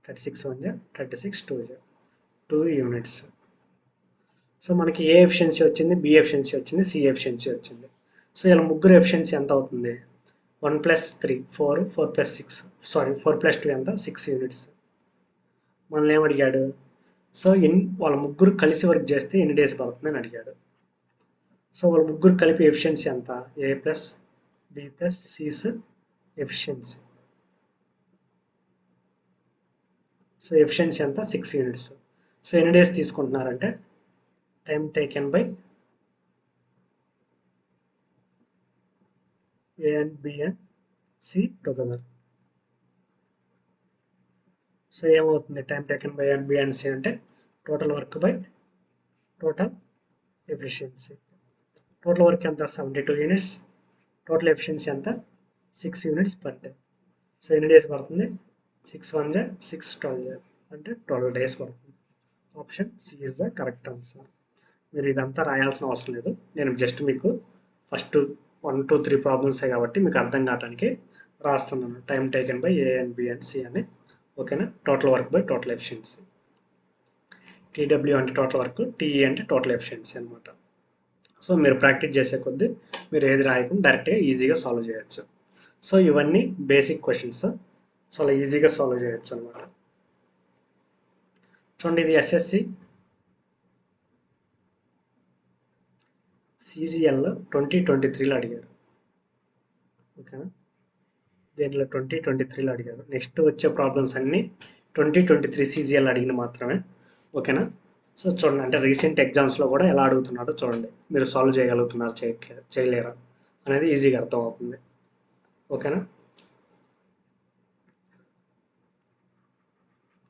36 1 జా 36 2 జా 2 యూనిట్స్. సో మనకి ఏ ఎఫిషియన్సీ వచ్చింది, బి ఎఫిషియన్సీ వచ్చింది, సి ఎఫిషియన్సీ వచ్చింది. సో ఇలా ముగ్గురు ఎఫిషియన్సీ ఎంత అవుతుంది, 1 + 3 4, 4 + 6 సారీ 4 + 2 ఎంత, 6 యూనిట్స్. మనల్ని ఏమడిగాడు, సో వాళ్ళ ముగ్గురు కలిసి వర్క్ చేస్తే ఎన్ని డేస్ పడుతుంది అని అడిగాడు. సో వాళ్ళ ముగ్గురు కలిపి ఎఫిషియన్సీ ఎంత, A plus B plus C's efficiency. So efficiency ఎంత, 6 యూనిట్స్. సో ఎన్ని డేస్ తీసుకుంటున్నారంటే, time taken by A and B and C together. So ఏమవుతుంది, time taken by A and B and C అంటే total work by total efficiency. Total work ఎంత 72 units, total efficiency ఎంత 6 units per day. So ఎన్ని days పడుతుంది, 6 1 జా 6 12 జా అంటే 12 days పడుతుంది. Option C is the correct answer. మీరు ఇదంతా రాయాల్సిన అవసరం లేదు, నేను జస్ట్ మీకు ఫస్ట్ 1 2 3 ప్రాబ్లమ్సే కాబట్టి మీకు అర్థం కావడానికి రాస్తున్నాను. Time taken by A and B and C అని. ఓకేనా, total work by total efficiency. TW అంటే టోటల్ వర్క్, టీఈ అంటే టోటల్ ఎఫిషియన్సీ అనమాట. సో మీరు ప్రాక్టీస్ చేసే కొద్దీ మీరు ఏది రాయకుండా డైరెక్ట్గా ఈజీగా సాల్వ్ చేయొచ్చు. సో ఇవన్నీ బేసిక్ క్వశ్చన్స్, సో అలా ఈజీగా సాల్వ్ చేయొచ్చు అనమాట. చూడండి, ఇది ఎస్ఎస్సి సిజిఎల్ 2023లో అడిగారు. ఓకేనా, దీంట్లో 2023లో అడిగారు. నెక్స్ట్ వచ్చే ప్రాబ్లమ్స్ అన్నీ 2023 సిజిఎల్ అడిగిన మాత్రమే. ఓకేనా, సో చూడండి, అంటే రీసెంట్ ఎగ్జామ్స్లో కూడా ఎలా అడుగుతున్నాడో చూడండి, మీరు సాల్వ్ చేయగలుగుతున్నారు చేయలేరా అనేది ఈజీగా అర్థమవుతుంది. ఓకేనా,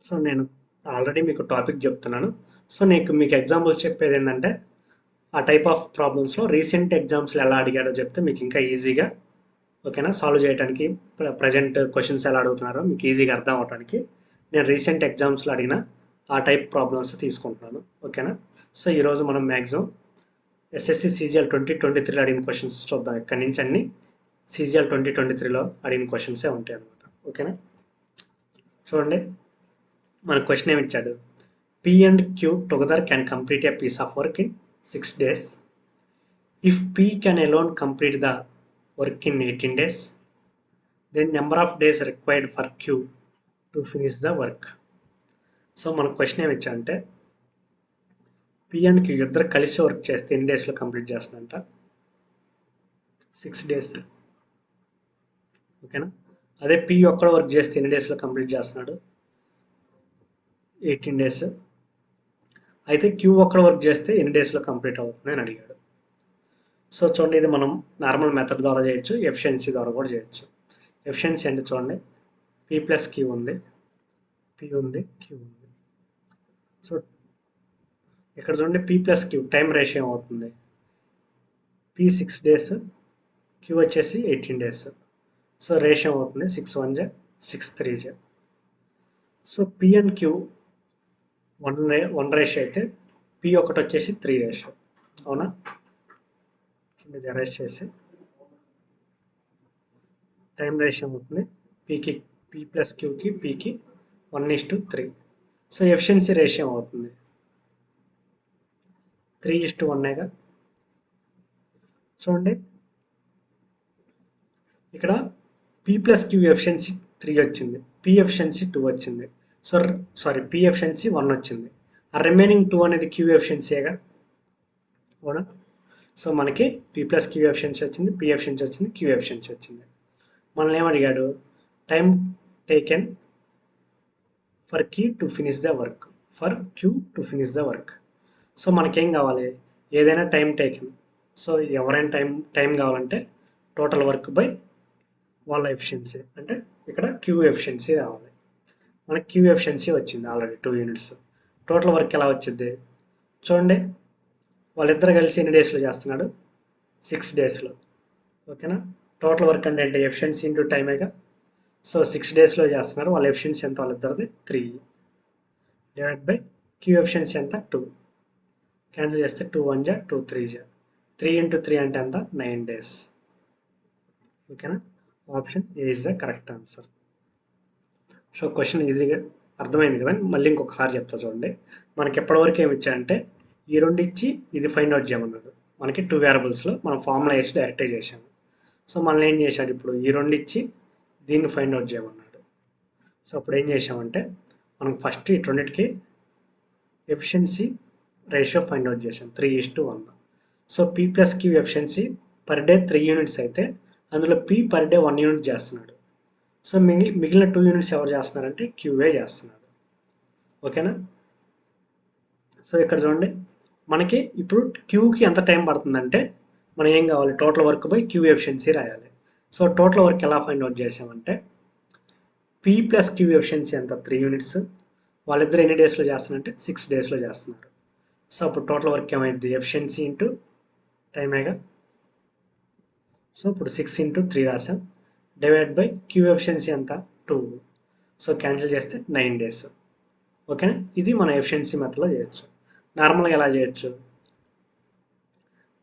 సో నేను ఆల్రెడీ మీకు టాపిక్ చెప్తున్నాను. సో మీకు ఎగ్జాంపుల్స్ చెప్పేది ఏంటంటే, ఆ టైప్ ఆఫ్ ప్రాబ్లమ్స్లో రీసెంట్ ఎగ్జామ్స్లో ఎలా అడిగాడో చెప్తే మీకు ఇంకా ఈజీగా, ఓకేనా, సాల్వ్ చేయడానికి, ప్రజెంట్ క్వశ్చన్స్ ఎలా అడుగుతున్నారో మీకు ఈజీగా అర్థం అవడానికి నేను రీసెంట్ ఎగ్జామ్స్లో అడిగిన ఆ టైప్ ప్రాబ్లమ్స్ తీసుకుంటున్నాను. ఓకేనా, సో ఈరోజు మనం మ్యాక్సిమం ఎస్ఎస్సి సిజిఎల్ 2023లో అడిగిన క్వశ్చన్స్ చూద్దాం. ఇక్కడి నుంచి అన్ని సిజిఎల్ 2023లో అడిగిన క్వశ్చన్సే ఉంటాయి అనమాట. ఓకేనా, చూడండి, మన క్వశ్చన్ ఏమి ఇచ్చాడు, P and Q together can complete a piece of work in 6 days. If P can alone complete the work in 18 days, then number of days required for Q to finish the work. So మన question ఏమి ఇచ్చాడంటే, P and Q ఇద్దరు కలిసి work చేస్తే ఎన్ని డేస్లో complete చేస్తుందంట, 6 days. ఓకేనా, అదే P ఒక్కడ వర్క్ చేస్తే ఎన్ని డేస్లో కంప్లీట్ చేస్తున్నాడు, 18 డేస్. అయితే క్యూ ఒక్కడ వర్క్ చేస్తే ఎన్ని డేస్లో కంప్లీట్ అవుతుంది అని అడిగాడు. సో చూడండి, ఇది మనం నార్మల్ మెథడ్ ద్వారా చేయొచ్చు, ఎఫిషియన్సీ ద్వారా కూడా చేయొచ్చు. ఎఫిషియన్సీ అంటే చూడండి, P ప్లస్ క్యూ ఉంది, P ఉంది, క్యూ ఉంది. సో ఇక్కడ చూడండి, P plus Q time ratio అవుతుంది, P 6 డేస్, క్యూ వచ్చేసి 18 డేస్. సో రేషియో అవుతుంది 6 1 జా 6 3 జా. So P and Q 1 ratio అయితే P ఒకటి వచ్చేసి 3 రేషియో. అవునా, ఇది అరేంజ్ చేసి టైం రేషియో అవుతుంది P ప్లస్ క్యూకి Pకి 1:3. సో ఎఫిషియన్సీ రేషియో అవుతుంది 3:1. చూడండి, ఇక్కడ P ప్లస్ క్యూ ఎఫిషియన్సీ 3 వచ్చింది, P ఎఫిషియన్సీ 2 వచ్చింది. సో P ఎఫిషియన్సీ 1 వచ్చింది, ఆ రిమైనింగ్ 2 అనేది క్యూ ఎఫిషియన్సీగా. అవునా, సో మనకి P ప్లస్ క్యూ ఎఫిషియన్సీ వచ్చింది, P ఎఫిషియన్సీ వచ్చింది, క్యూ ఎఫిషియన్సీ వచ్చింది. మనల్ని ఏమడిగాడు, time taken for Q to finish the work. So మనకేం కావాలి, ఏదైనా టైం టేకెన్. సో ఎవరైనా టైం కావాలంటే టోటల్ వర్క్ బై వాళ్ళ ఎఫిషియన్సీ, అంటే ఇక్కడ క్యూ ఎఫిషియన్సీ రావాలి. మనకి క్యూ ఎఫిషియన్సీ వచ్చింది ఆల్రెడీ 2 యూనిట్స్. టోటల్ వర్క్ ఎలా వచ్చింది చూడండి, వాళ్ళిద్దరు కలిసి ఎన్ని డేస్లో చేస్తున్నాడు, 6 డేస్లో. ఓకేనా, టోటల్ వర్క్ అంటే ఎఫిషియన్సీ ఇంటూ టైమేగా. సో 6 డేస్లో చేస్తున్నారు, వాళ్ళ ఎఫిషియన్సీ ఎంత, వాళ్ళిద్దరిది 3 డివైడ్ బై క్యూ ఎఫిషియన్సీ ఎంత 2. క్యాన్సిల్ చేస్తే 2 1 జా 2 3 జా, 3 × 3 అంటే ఎంత 9 డేస్. ఓకేనా, option A is the correct answer. So question ఈజీగా అర్థమైంది కదా, మళ్ళీ ఇంకొకసారి చెప్తా చూడండి. మనకి ఎప్పటివరకు ఏమి ఇచ్చాయంటే, ఈ 2 ఇచ్చి ఇది ఫైండ్ అవుట్ చేయమన్నాడు. మనకి 2 వేరియబుల్స్లో మనం ఫార్ములా వేసి డైరెక్టే చేసాము. సో మనల్ని ఏం చేశాడు, ఇప్పుడు ఈ 2 ఇచ్చి దీన్ని ఫైండ్ అవుట్ చేయమన్నాడు. సో అప్పుడు ఏం చేసామంటే, మనం ఫస్ట్ ఈ 2కి ఎఫిషియన్సీ రేషియో ఫైండ్ అవుట్ చేసాం 3:1. So P plus Q efficiency per day 3 units అయితే అందులో P పర్ డే 1 యూనిట్ చేస్తున్నాడు. సో మిగిలిన 2 యూనిట్స్ ఎవరు చేస్తున్నారంటే క్యూఏ చేస్తున్నాడు. ఓకేనా, సో ఇక్కడ చూడండి, మనకి ఇప్పుడు క్యూకి ఎంత టైం పడుతుందంటే, మనం ఏం కావాలి, total work by Q efficiency రాయాలి. సో టోటల్ వర్క్ ఎలా ఫైండ్ అవుట్ చేసామంటే పీ ప్లస్ క్యూ ఎఫిషియన్సీ ఎంత 3 యూనిట్స్, వాళ్ళిద్దరు ఎన్ని డేస్లో చేస్తున్నారంటే 6 డేస్లో చేస్తున్నారు. సో అప్పుడు టోటల్ వర్క్ ఏమైంది, ఎఫిషియన్సీ ఇంటూ టైమేగా. సో ఇప్పుడు 6 ఇంటూ 3 రాసాం, డివైడ్ బై క్యూ ఎఫిషియన్సీ ఎంత 2. సో క్యాన్సిల్ చేస్తే 9 డేస్. ఓకేనా, ఇది మన ఎఫిషియన్సీ మెథడ్లో చేయొచ్చు. నార్మల్గా ఎలా చేయొచ్చు,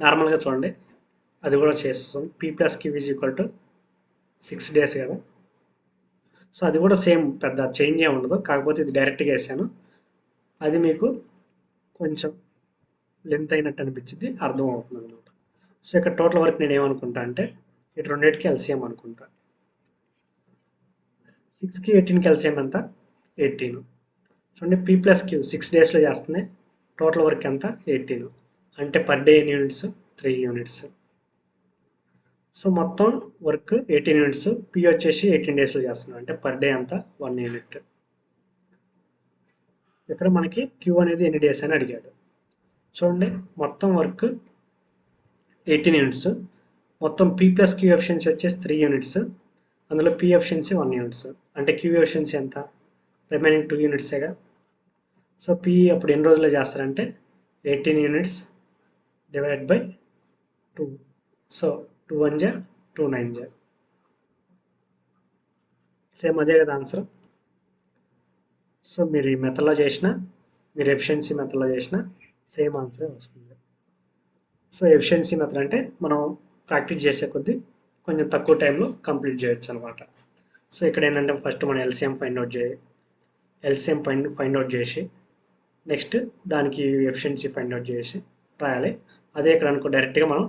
నార్మల్గా చూడండి అది కూడా చేస్తాం. P plus Q is equal to 6 days కదా. సో అది కూడా సేమ్ పెద్ద చేంజ్ ఏమి ఉండదు, కాకపోతే ఇది డైరెక్ట్గా వేసాను, అది మీకు కొంచెం లెంత్ అయినట్టు అనిపించింది, అర్థం అవుతుంది అనమాట. సో ఇక్కడ టోటల్ వర్క్ నేను ఏమనుకుంటా అంటే ఇటు రెండింటికి ఎల్సిఎం అనుకుంటా. 6కి 18కి ఎల్సిఎం ఎంత 18. చూడండి పీ ప్లస్ క్యూ 6 డేస్లో చేస్తుంది, టోటల్ వర్క్ ఎంత 18, అంటే పర్ డే ఎన్ని యూనిట్స్ 3 యూనిట్స్. సో మొత్తం వర్క్ 18 యూనిట్స్, పీ వచ్చేసి 18 డేస్లో చేస్తున్నాం, అంటే పర్ డే అంతా 1 యూనిట్. ఇక్కడ మనకి క్యూ అనేది ఎన్ని డేస్ అని అడిగాడు. చూడండి మొత్తం వర్క్ 18 యూనిట్స్, మొత్తం పీ ప్లస్ క్యూ ఎఫిషియన్సీ వచ్చేసి 3 యూనిట్స్, అందులో పీ ఎఫిషియన్సీ 1 యూనిట్స్, అంటే క్యూ ఎఫిషియన్సీ ఎంత రిమైనింగ్ 2 యూనిట్సేగా. సో పీ అప్పుడు ఎన్ని రోజుల్లో చేస్తారంటే 18 యూనిట్స్ డివైడ్ బై 2. సో 2 1 జా 2 9 జా, సేమ్ అదే కదా ఆన్సర్. సో మీరు ఈ మెథడ్లో చేసిన, మీరు ఎఫిషియన్సీ మెథడ్లో చేసిన సేమ్ ఆన్సరే వస్తుంది. సో ఎఫిషియన్సీ మెథడ్ అంటే మనం ప్రాక్టీస్ చేసే కొద్దీ కొంచెం తక్కువ టైంలో కంప్లీట్ చేయొచ్చు అనమాట. సో ఇక్కడ ఏంటంటే ఫస్ట్ మనం ఎల్సిఎం ఫైండ్ అవుట్ చేసి నెక్స్ట్ దానికి ఎఫిషియన్సీ ఫైండ్ అవుట్ చేసి రాయాలి. అదే ఇక్కడ అనుకో డైరెక్ట్గా మనం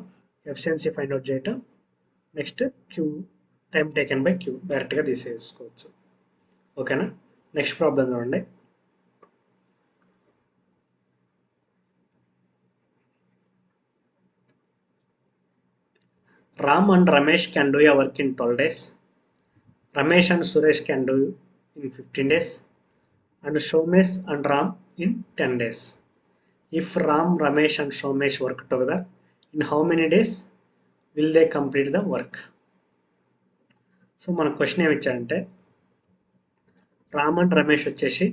ఎఫిషియన్సీ ఫైండ్ అవుట్ చేయటం, next Q time taken by Q డైరెక్ట్గా తీసేసుకోవచ్చు. ఓకేనా, నెక్స్ట్ ప్రాబ్లం చూడండి. Ram and Ramesh can do a work in 12 days. Ramesh and Suresh can do in 15 days. And Somesh and Ram in 10 days. If Ram, Ramesh and Somesh work together, in how many days will they complete the work? So మన question ఏమి ఇచ్చారంటే Ram and Ramesh వచ్చేసి,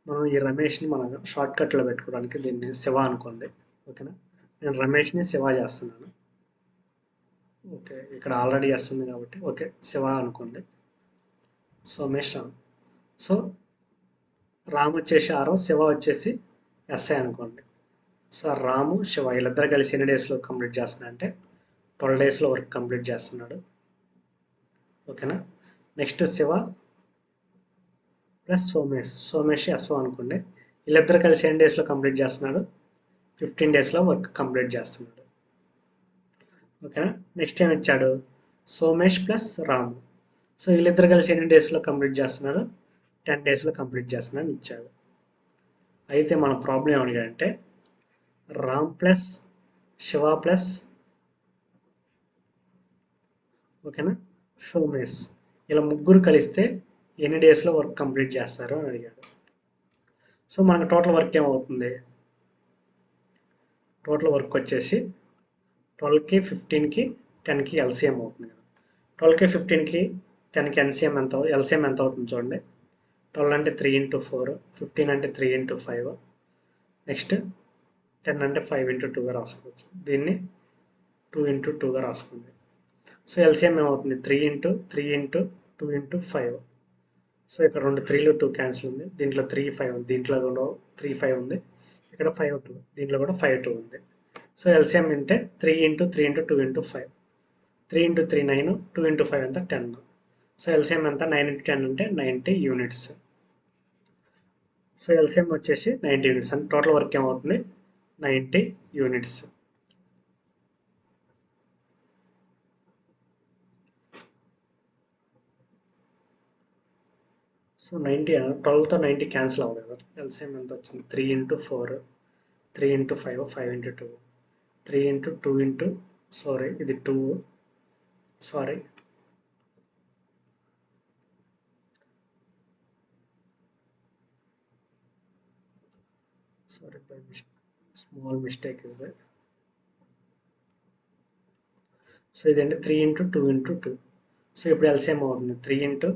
మనం ఈ రమేష్ని మనం short కట్లో పెట్టుకోవడానికి దీన్ని శివ అనుకోండి. ఓకేనా, నేను రమేష్ని శివ చేస్తున్నాను. ఓకే, ఇక్కడ ఆల్రెడీ వస్తుంది కాబట్టి ఓకే శివ అనుకోండి. సోమేష్ రామ్. సో రామ్ వచ్చేసి ఆరో, శివ వచ్చేసి ఎస్ఐ అనుకోండి. సో రాము శివ వీళ్ళిద్దరు కలిసి ఎన్ని డేస్లో కంప్లీట్ చేస్తున్నాడు అంటే 12 డేస్లో వర్క్ కంప్లీట్ చేస్తున్నాడు. ఓకేనా, నెక్స్ట్ శివ ప్లస్ సోమేష్ ఎస్ఓ అనుకోండి, వీళ్ళిద్దరు కలిసి ఎన్ని డేస్లో కంప్లీట్ చేస్తున్నాడు 15 డేస్లో వర్క్ కంప్లీట్ చేస్తున్నాడు. ఓకేనా, నెక్స్ట్ ఏమి ఇచ్చాడు సోమేష్ ప్లస్ రాము, సో వీళ్ళిద్దరు కలిసి ఎన్ని డేస్లో కంప్లీట్ చేస్తున్నారు 10 డేస్లో కంప్లీట్ చేస్తున్నాడు ఇచ్చాడు. అయితే మన ప్రాబ్లం ఏమడిగాడంటే రామ్ ప్లస్ శివ ప్లస్ ఓకేనా సోమేష్, ఇలా ముగ్గురు కలిస్తే ఎన్ని డేస్లో వర్క్ కంప్లీట్ చేస్తారు అని అడిగాడు. సో మనకు టోటల్ వర్క్ ఏమవుతుంది, టోటల్ వర్క్ వచ్చేసి 12కి 15కి 10కి ఎల్సిఎం అవుతుంది కదా. 12కి 15కి 10కి ఎల్సిఎం ఎంత అవుతుంది చూడండి. 12 అంటే 3 ఇంటూ 4, 15 అంటే 3 ఇంటూ 5, నెక్స్ట్ 10 అంటే 5 ఇంటూ 2గా రాసుకోవచ్చు, దీన్ని 2 ఇంటూ 2గా రాసుకోండి. సో ఎల్సిఎం ఏమవుతుంది 3 ఇంటూ 3 ఇంటూ 2 ఇంటూ 5. సో ఇక్కడ 2 3లు 2 క్యాన్సిల్ ఉంది, దీంట్లో 3 5 ఉంది, దీంట్లో కూడా 3 5 ఉంది, ఇక్కడ 5 2, దీంట్లో కూడా 5 2 ఉంది. సో ఎల్సిఎం అంటే 3 into 3 into 2 into 5, 3 into 3 9, 2 into 5 ఎంత 10. సో ఎల్సిఎం ఎంత 9 ఇంటూ 10 అంటే 90 యూనిట్స్. సో ఎల్సిఎం వచ్చేసి 90 యూనిట్స్, అంటే టోటల్ వర్క్ ఏమవుతుంది 90 యూనిట్స్. సో 90 12తో 90 క్యాన్సిల్ అవ్వదు కదా, ఎల్సిఎం ఎంత వచ్చింది 3 into 4, 3 into 5, 5 into 2, 3 into 2 into ఇది 2 sorry by small mistake is there. So ఇదేంటి 3 ఇంటూ 2 ఇంటూ 2. సో ఇప్పుడు ఎల్సిఎం అవుతుంది 3 ఇంటూ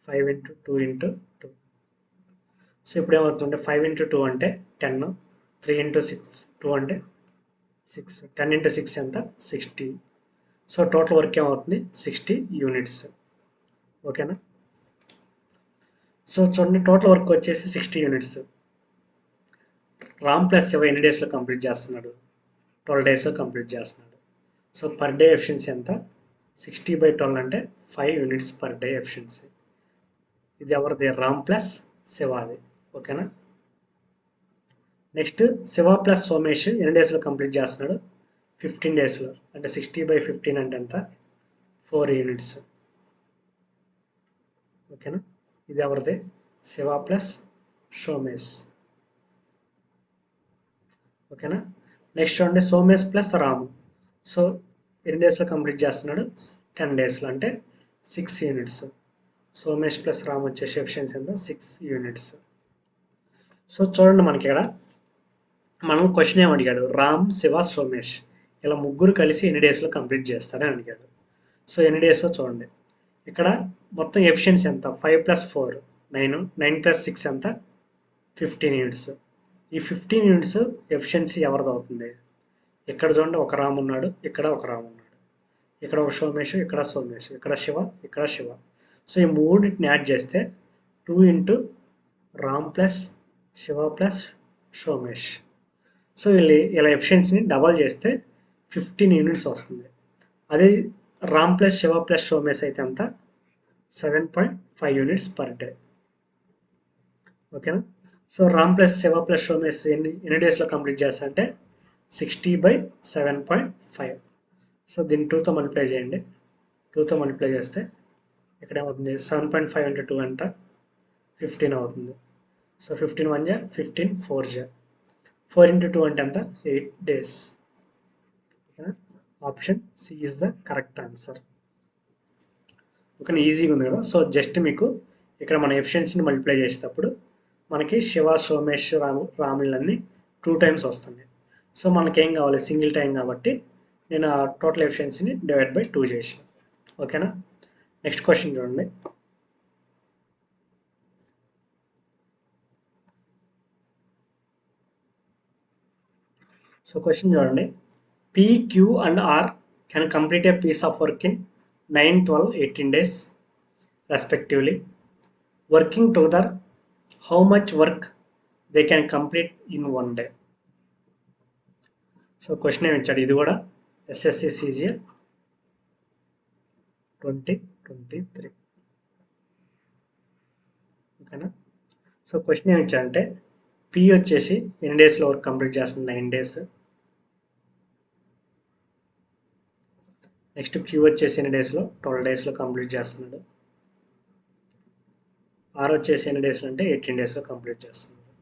5 ఇంటూ 2 ఇంటూ 2. సో ఇప్పుడు ఏమవుతుందంటే 5 ఇంటూ 2 అంటే 10, 3 ఇంటూ 6 2 అంటే 6, 10 ఇంటూ 6 ఎంత 60. సో టోటల్ వర్క్ ఏమవుతుంది 60 యూనిట్స్. ఓకేనా. సో చూడండి టోటల్ వర్క్ వచ్చేసి 60 యూనిట్స్. రామ్ ప్లస్ శివ ఎన్ని డేస్లో కంప్లీట్ చేస్తున్నాడు? 12 డేస్లో కంప్లీట్ చేస్తున్నాడు. సో పర్ డే ఎఫిషియన్సీ ఎంత? 60/12 అంటే 5 యూనిట్స్ పర్ డే ఎఫిషియన్సీ. ఇది ఎవరిది? రామ్ ప్లస్ శివాది. ఓకేనా. నెక్స్ట్ శివ ప్లస్ సోమేష్ ఎన్ని డేస్లో కంప్లీట్ చేస్తున్నాడు? 15 డేస్లో. అంటే 60/15 అంటే ఎంత? 4 యూనిట్స్. ఓకేనా. ఇది ఎవరిది? శివ ప్లస్ సోమేష్. ఓకేనా. నెక్స్ట్ చూడండి సోమేష్ ప్లస్ రాము. సో ఎన్ని డేస్లో కంప్లీట్ చేస్తున్నాడు? 10 డేస్లో. అంటే 6 యూనిట్స్. సోమేష్ ప్లస్ రామ్ వచ్చేసి ఎఫిషియన్సీ ఎంత? 6 యూనిట్స్. సో చూడండి మనకి ఇక్కడ మనం క్వశ్చన్ ఏమి అడిగాడు? రామ్, శివ, సోమేష్ ఇలా ముగ్గురు కలిసి ఎన్ని డేస్లో కంప్లీట్ చేస్తారని అడిగాడు. సో ఎన్ని డేస్లో చూడండి. ఇక్కడ మొత్తం ఎఫిషియన్సీ ఎంత? 5 + 4 9, 9 + 6 ఎంత? 15 యూనిట్స్. ఈ 15 యూనిట్స్ ఎఫిషియన్సీ ఎవరిది అవుతుంది? ఇక్కడ చూడండి ఒక రామ్ ఉన్నాడు, ఇక్కడ ఒక రామ్ ఉన్నాడు, ఇక్కడ ఒక సోమేష్, ఇక్కడ సోమేష్, ఇక్కడ శివ, ఇక్కడ శివ. సో ఈ మూడింటిని యాడ్ చేస్తే 2 into Ram plus Shiva plus Somesh. So ఇలా ఎఫిషియన్సీని డబల్ చేస్తే 15 యూనిట్స్ వస్తుంది. అదే రామ్ ప్లస్ శివ ప్లస్ సోమేష్ అయితే అంత 7.5 యూనిట్స్ పర్ డే. ఓకేనా. So Ram plus Shiva plus Somesh ఎన్ని డేస్లో కంప్లీట్ చేస్తారంటే 60/7.5. సో దీన్ని 2తో మల్టిప్లై చేయండి. 2తో మల్టిప్లై చేస్తే ఇక్కడ ఏమవుతుంది? 7.5 ఇంటూ 2 అంట 15 అవుతుంది. సో 15 1 = 15, 4 = 4 ఇంటూ 2 అంటే ఎంత? 8 డేస్. ఓకేనా. Option C is the correct answer. ఓకేనా. ఈజీగా ఉంది కదా. సో జస్ట్ మీకు ఇక్కడ మన ఎఫిషియన్సీని మల్టిప్లై చేసేటప్పుడు మనకి శివ, సోమేష్, రాములన్నీ 2 టైమ్స్ వస్తుంది. సో మనకేం కావాలి? సింగిల్ టైం కాబట్టి నేను ఆ టోటల్ ఎఫిషియన్సీని డివైడ్ బై 2 చేసాను. ఓకేనా. నెక్స్ట్ క్వశ్చన్ చూడండి. సో క్వశ్చన్ చూడండి. P, Q and R can complete a piece of work in 9, 12, 18 days respectively. Working together, how much work they can complete in 1 day? So question ఏమి ఇచ్చాడు? ఇది కూడా SSC CGL 2023. ఓకేనా. So question ఏమి ఇచ్చాడంటే P వచ్చేసి ఎన్ని డేస్లో వర్క్ కంప్లీట్ చేస్తుంది? 9 డేస్. నెక్స్ట్ Q వచ్చేసి ఎన్ని డేస్లో? 12 డేస్లో కంప్లీట్ చేస్తున్నాడు. R వచ్చేసి ఎన్ని డేస్లో అంటే 18 డేస్లో కంప్లీట్ చేస్తున్నాడు.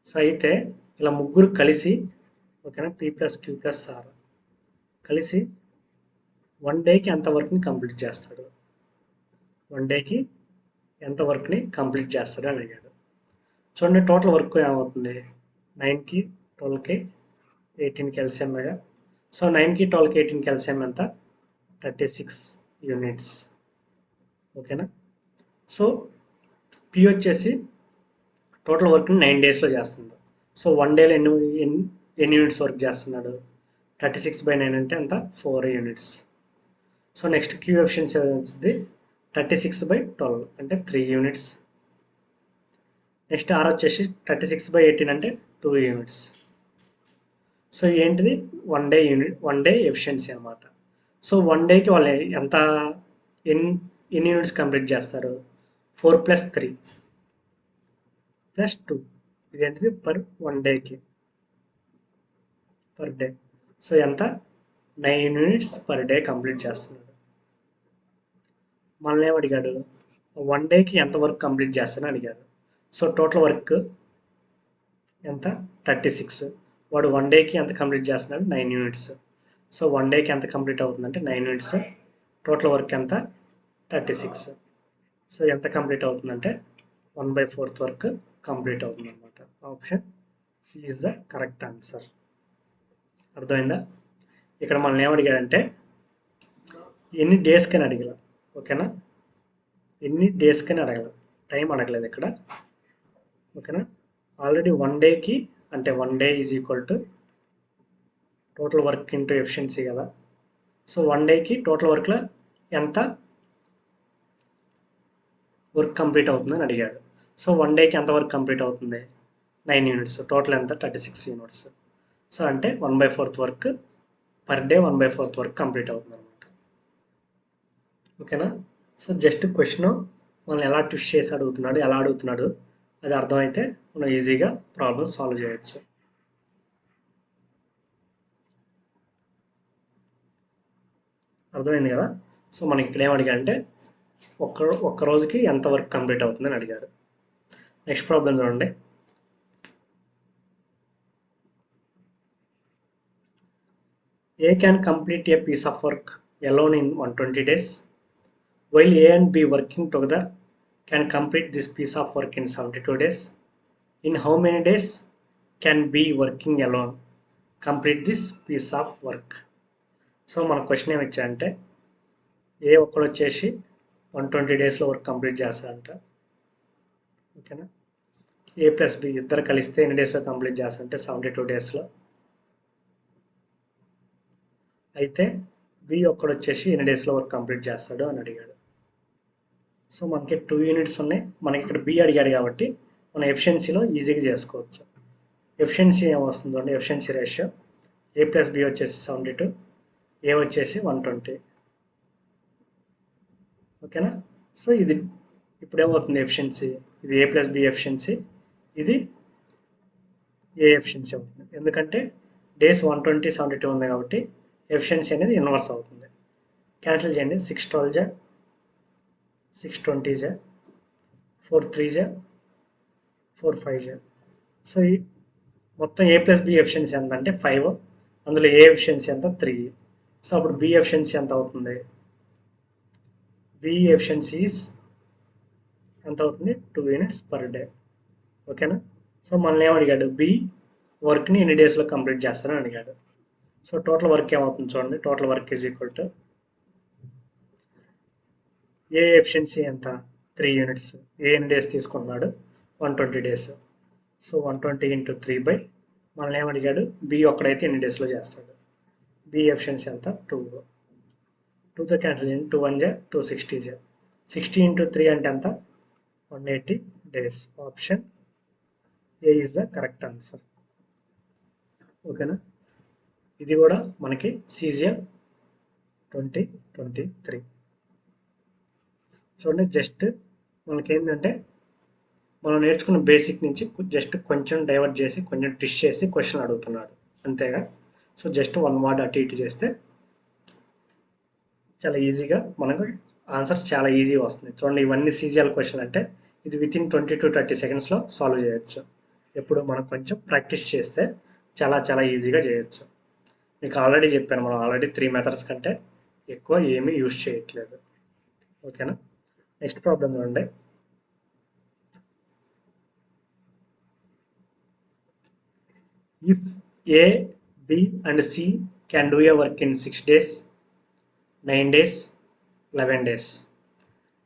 సో అయితే ఇలా ముగ్గురు కలిసి, ఓకేనా, P + Q + R కలిసి 1 డేకి ఎంత వర్క్ని కంప్లీట్ చేస్తాడు? 1 డేకి ఎంత వర్క్ని కంప్లీట్ చేస్తాడు అని అడిగాడు. చూడండి టోటల్ వర్క్ ఏమవుతుంది? 9కి 12కి 18కి ఎల్సిఎంగా. సో 9కి 12కి 18కి ఎల్సిఎం ఎంత? 36 యూనిట్స్. ఓకేనా. సో P వచ్చేసి టోటల్ వర్క్ని 9 డేస్లో చేస్తుంది. సో 1 డేలో ఎన్ని యూనిట్స్ వర్క్ చేస్తున్నాడు? 36/9 అంటే ఎంత? 4 units. So next Q efficiency వచ్చింది 36/12 అంటే 3 యూనిట్స్. నెక్స్ట్ R వచ్చేసి 36/18 అంటే 2 యూనిట్స్. సో ఏంటిది? 1 డే ఎఫిషియన్సీ అనమాట. సో 1 డేకి వాళ్ళు ఎన్ని యూనిట్స్ కంప్లీట్ చేస్తారు? 4 + 3 + 2. ఇదేంటిది? పర్ 1 డేకి పర్ డే. సో ఎంత? 9 యూనిట్స్ పర్ డే కంప్లీట్ చేస్తున్నాడు. మనల్ని ఏమి అడిగాడు? 1 డేకి ఎంత వర్క్ కంప్లీట్ చేస్తానని అడిగాడు. సో టోటల్ వర్క్ ఎంత? 36. వాడు 1 డేకి ఎంత కంప్లీట్ చేస్తున్నాడు? 9 యూనిట్స్. సో 1 డేకి ఎంత కంప్లీట్ అవుతుందంటే 9 యూనిట్స్. టోటల్ వర్క్ ఎంత? 36. సో ఎంత కంప్లీట్ అవుతుందంటే 1/4 వర్క్ కంప్లీట్ అవుతుంది అనమాట. Option C is the correct answer. అర్థమైందా? ఇక్కడ మనల్ని ఏమడిగాడంటే ఎన్ని డేస్కి అని అడిగల. ఓకేనా, ఎన్ని డేస్కి అని అడగల, టైం అడగలేదు ఇక్కడ. ఓకేనా, ఆల్రెడీ 1 డేకి అంటే 1 day is equal to total work into efficiency కదా. సో 1 డేకి టోటల్ వర్క్లో ఎంత వర్క్ కంప్లీట్ అవుతుందని అడిగాడు. సో 1 డేకి ఎంత వర్క్ కంప్లీట్ అవుతుంది, 9 యూనిట్స్, టోటల్ ఎంత 36 యూనిట్స్. సో అంటే 1/4 work per day 1/4 work complete అవుతుంది అనమాట. ఓకేనా, సో జస్ట్ క్వశ్చన్ మనల్ని ఎలా ట్విస్ట్ చేసి అడుగుతున్నాడు, ఎలా అడుగుతున్నాడు అది అర్థమైతే మనం ఈజీగా ప్రాబ్లమ్ సాల్వ్ చేయొచ్చు. అర్థమైంది కదా. సో మనకి ఇక్కడ ఏం అడిగాడంటే ఒక్క రోజుకి ఎంత వర్క్ కంప్లీట్ అవుతుందని అడిగాడు. నెక్స్ట్ ప్రాబ్లం చూడండి. A can complete a piece of work alone in 120 days, while A and B working together can complete this piece of work in 72 days. In how many days can B working alone complete this piece of work? So మన question ఏమి ఇచ్చారంటే ఏ ఒక్కడు వచ్చేసి 120 డేస్లో work complete చేస్తారంట. ఓకేనా, A plus B ఇద్దరు కలిస్తే ఎన్ని డేస్లో కంప్లీట్ చేస్తారంటే 72 డేస్లో. అయితే బి ఒక్కడు వచ్చేసి ఎన్ని డేస్లో వర్క్ కంప్లీట్ చేస్తాడు అని అడిగాడు. సో మనకి 2 యూనిట్స్ ఉన్నాయి, మనకి ఇక్కడ బి అడిగాడు కాబట్టి మనం ఎఫిషియన్సీలో ఈజీగా చేసుకోవచ్చు. ఎఫిషియన్సీ ఏమొస్తుందో అండి, ఎఫిషియన్సీ రేషియో ఏ ప్లస్ బి వచ్చేసి 72, ఏ వచ్చేసి 120. ఓకేనా, సో ఇది ఇప్పుడు ఏమవుతుంది ఎఫిషియన్సీ, ఇది ఏ ప్లస్ బి ఎఫిషియన్సీ, ఇది ఏ ఎఫిషియన్సీ అవుతుంది. ఎందుకంటే డేస్ 120 72 ఉంది కాబట్టి ఎఫిషియన్సీ అనేది ఇన్వర్స్ అవుతుంది. క్యాన్సిల్ చేయండి, 6 12 6 20 4 3 4 5. సో ఈ మొత్తం ఏ ప్లస్ బి ఎఫిషియన్సీ ఎంత అంటే 5, అందులో ఏ ఎఫిషియన్సీ ఎంత 3. సో అప్పుడు బి ఎఫిషియన్సీ ఎంత అవుతుంది, బి ఎఫిషియన్సీ ఎంత అవుతుంది 2 యూనిట్స్ పర్ డే. ఓకేనా, సో మనల్ని ఏమడిగాడు, బి వర్క్ని ఎన్ని డేస్లో కంప్లీట్ చేస్తారని అడిగాడు. సో టోటల్ వర్క్ ఏమవుతుంది చూడండి, total work is equal to A efficiency ఎంత 3 యూనిట్స్, ఏ ఎన్ని డేస్ తీసుకున్నాడు 120 డేస్. సో 120 × 3 మనల్ని ఏమడిగాడు, బి ఒక్కడైతే ఎన్ని డేస్లో చేస్తాడు, బి ఎఫిషియన్సీ ఎంత 2. 2తో క్యాన్సిల్ చేయండి, 2 1 2 60 60 × 3 అంటే ఎంత 180 days. Option A is the correct answer. ఓకేనా, ఇది కూడా మనకి CGL 2023. చూడండి, జస్ట్ మనకేంటంటే మనం నేర్చుకున్న బేసిక్ నుంచి జస్ట్ కొంచెం డైవర్ట్ చేసి కొంచెం ట్విస్ట్ చేసి క్వశ్చన్ అడుగుతున్నాడు అంతేగా. సో జస్ట్ 1 వర్డ్ అటు ఇటు చేస్తే చాలా ఈజీగా మనకు ఆన్సర్స్ చాలా ఈజీగా వస్తుంది. చూడండి, ఇవన్నీ CGL క్వశ్చన్ అంటే ఇది వితిన్ 20 to 30 సెకండ్స్లో సాల్వ్ చేయొచ్చు. ఎప్పుడు మనం కొంచెం ప్రాక్టీస్ చేస్తే చాలా చాలా ఈజీగా చేయొచ్చు. మీకు ఆల్రెడీ చెప్పాను, మనం ఆల్రెడీ 3 మెథడ్స్ కంటే ఎక్కువ ఏమీ యూజ్ చేయట్లేదు. ఓకేనా, నెక్స్ట్ ప్రాబ్లం చూడండి. If A, B and C can do a work in 6 days, 9 days, 11 days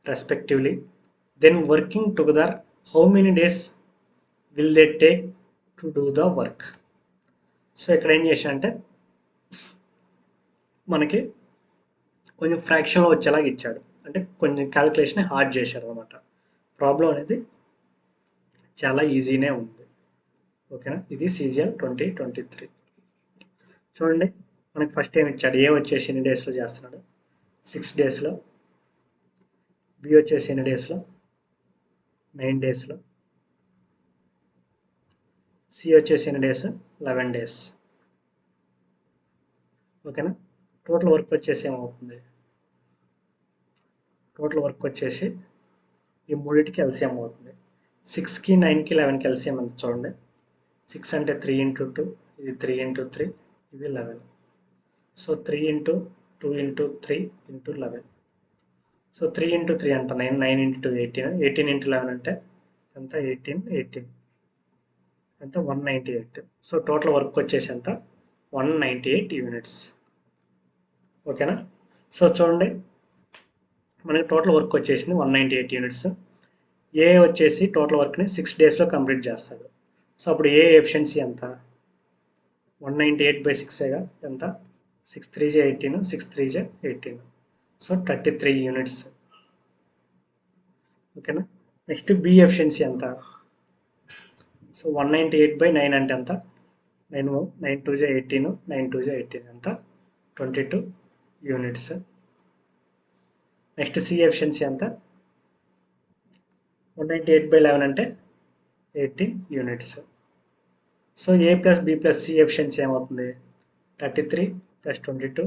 respectively, then working together how many days will they take to do the work? So ఇక్కడ ఏం చేశానంటే మనకి కొంచెం ఫ్రాక్షన్లో వచ్చేలాగా ఇచ్చాడు, అంటే కొంచెం క్యాలిక్యులేషన్ హార్డ్ చేశారు అనమాట. ప్రాబ్లం అనేది చాలా ఈజీనే ఉంది. ఓకేనా, ఇది CGL 2023. చూడండి, మనకి ఫస్ట్ ఏమి ఇచ్చాడు, ఏ వచ్చేసి ఎన్ని డేస్లో చేస్తున్నాడు 6 డేస్లో, బి వచ్చేసి ఎన్ని డేస్లో 9 డేస్లో, సి వచ్చేసి ఎన్ని డేస్ 11 డేస్. ఓకేనా, టోటల్ వర్క్ వచ్చేసి ఏమవుతుంది, టోటల్ వర్క్ వచ్చేసి ఈ మూడింటికి ఎల్సిఎం అవుతుంది. 6కి 9కి 11కి ఎల్సిఎం ఎంత చూడండి, 6 అంటే 3 × 2, ఇది 3 × 3, ఇది 11. సో 3 × 2 × 3 × 11. సో 3 × 3 ఎంత 9, 9 × 2 18, 18 × 11 అంటే ఎంత 18 ఎంత 198. సో టోటల్ వర్క్ వచ్చేసి ఎంత 198 యూనిట్స్. ఓకేనా. సో చూడండి, మనకి టోటల్ వర్క్ వచ్చేసింది 198 యూనిట్స్. ఏ వచ్చేసి టోటల్ వర్క్ని 6 డేస్లో కంప్లీట్ చేస్తాడు. సో అప్పుడు ఏ ఎఫిషియన్సీ ఎంత? 198/6 ఎంత? 6 3 జే 18, 6 3 జే 18, సో 33 యూనిట్స్. ఓకేనా. నెక్స్ట్ బి ఎఫిషియన్సీ ఎంత? సో 198/9 అంటే ఎంత? 9 2 జే 18, 9 2 జే 18 ఎంత? 22 యూనిట్స్. నెక్స్ట్ సి ఎఫిషియన్సీ ఎంత? 198/11 అంటే 18 units. So A plus B plus C efficiency ఏమవుతుంది? 33 + 22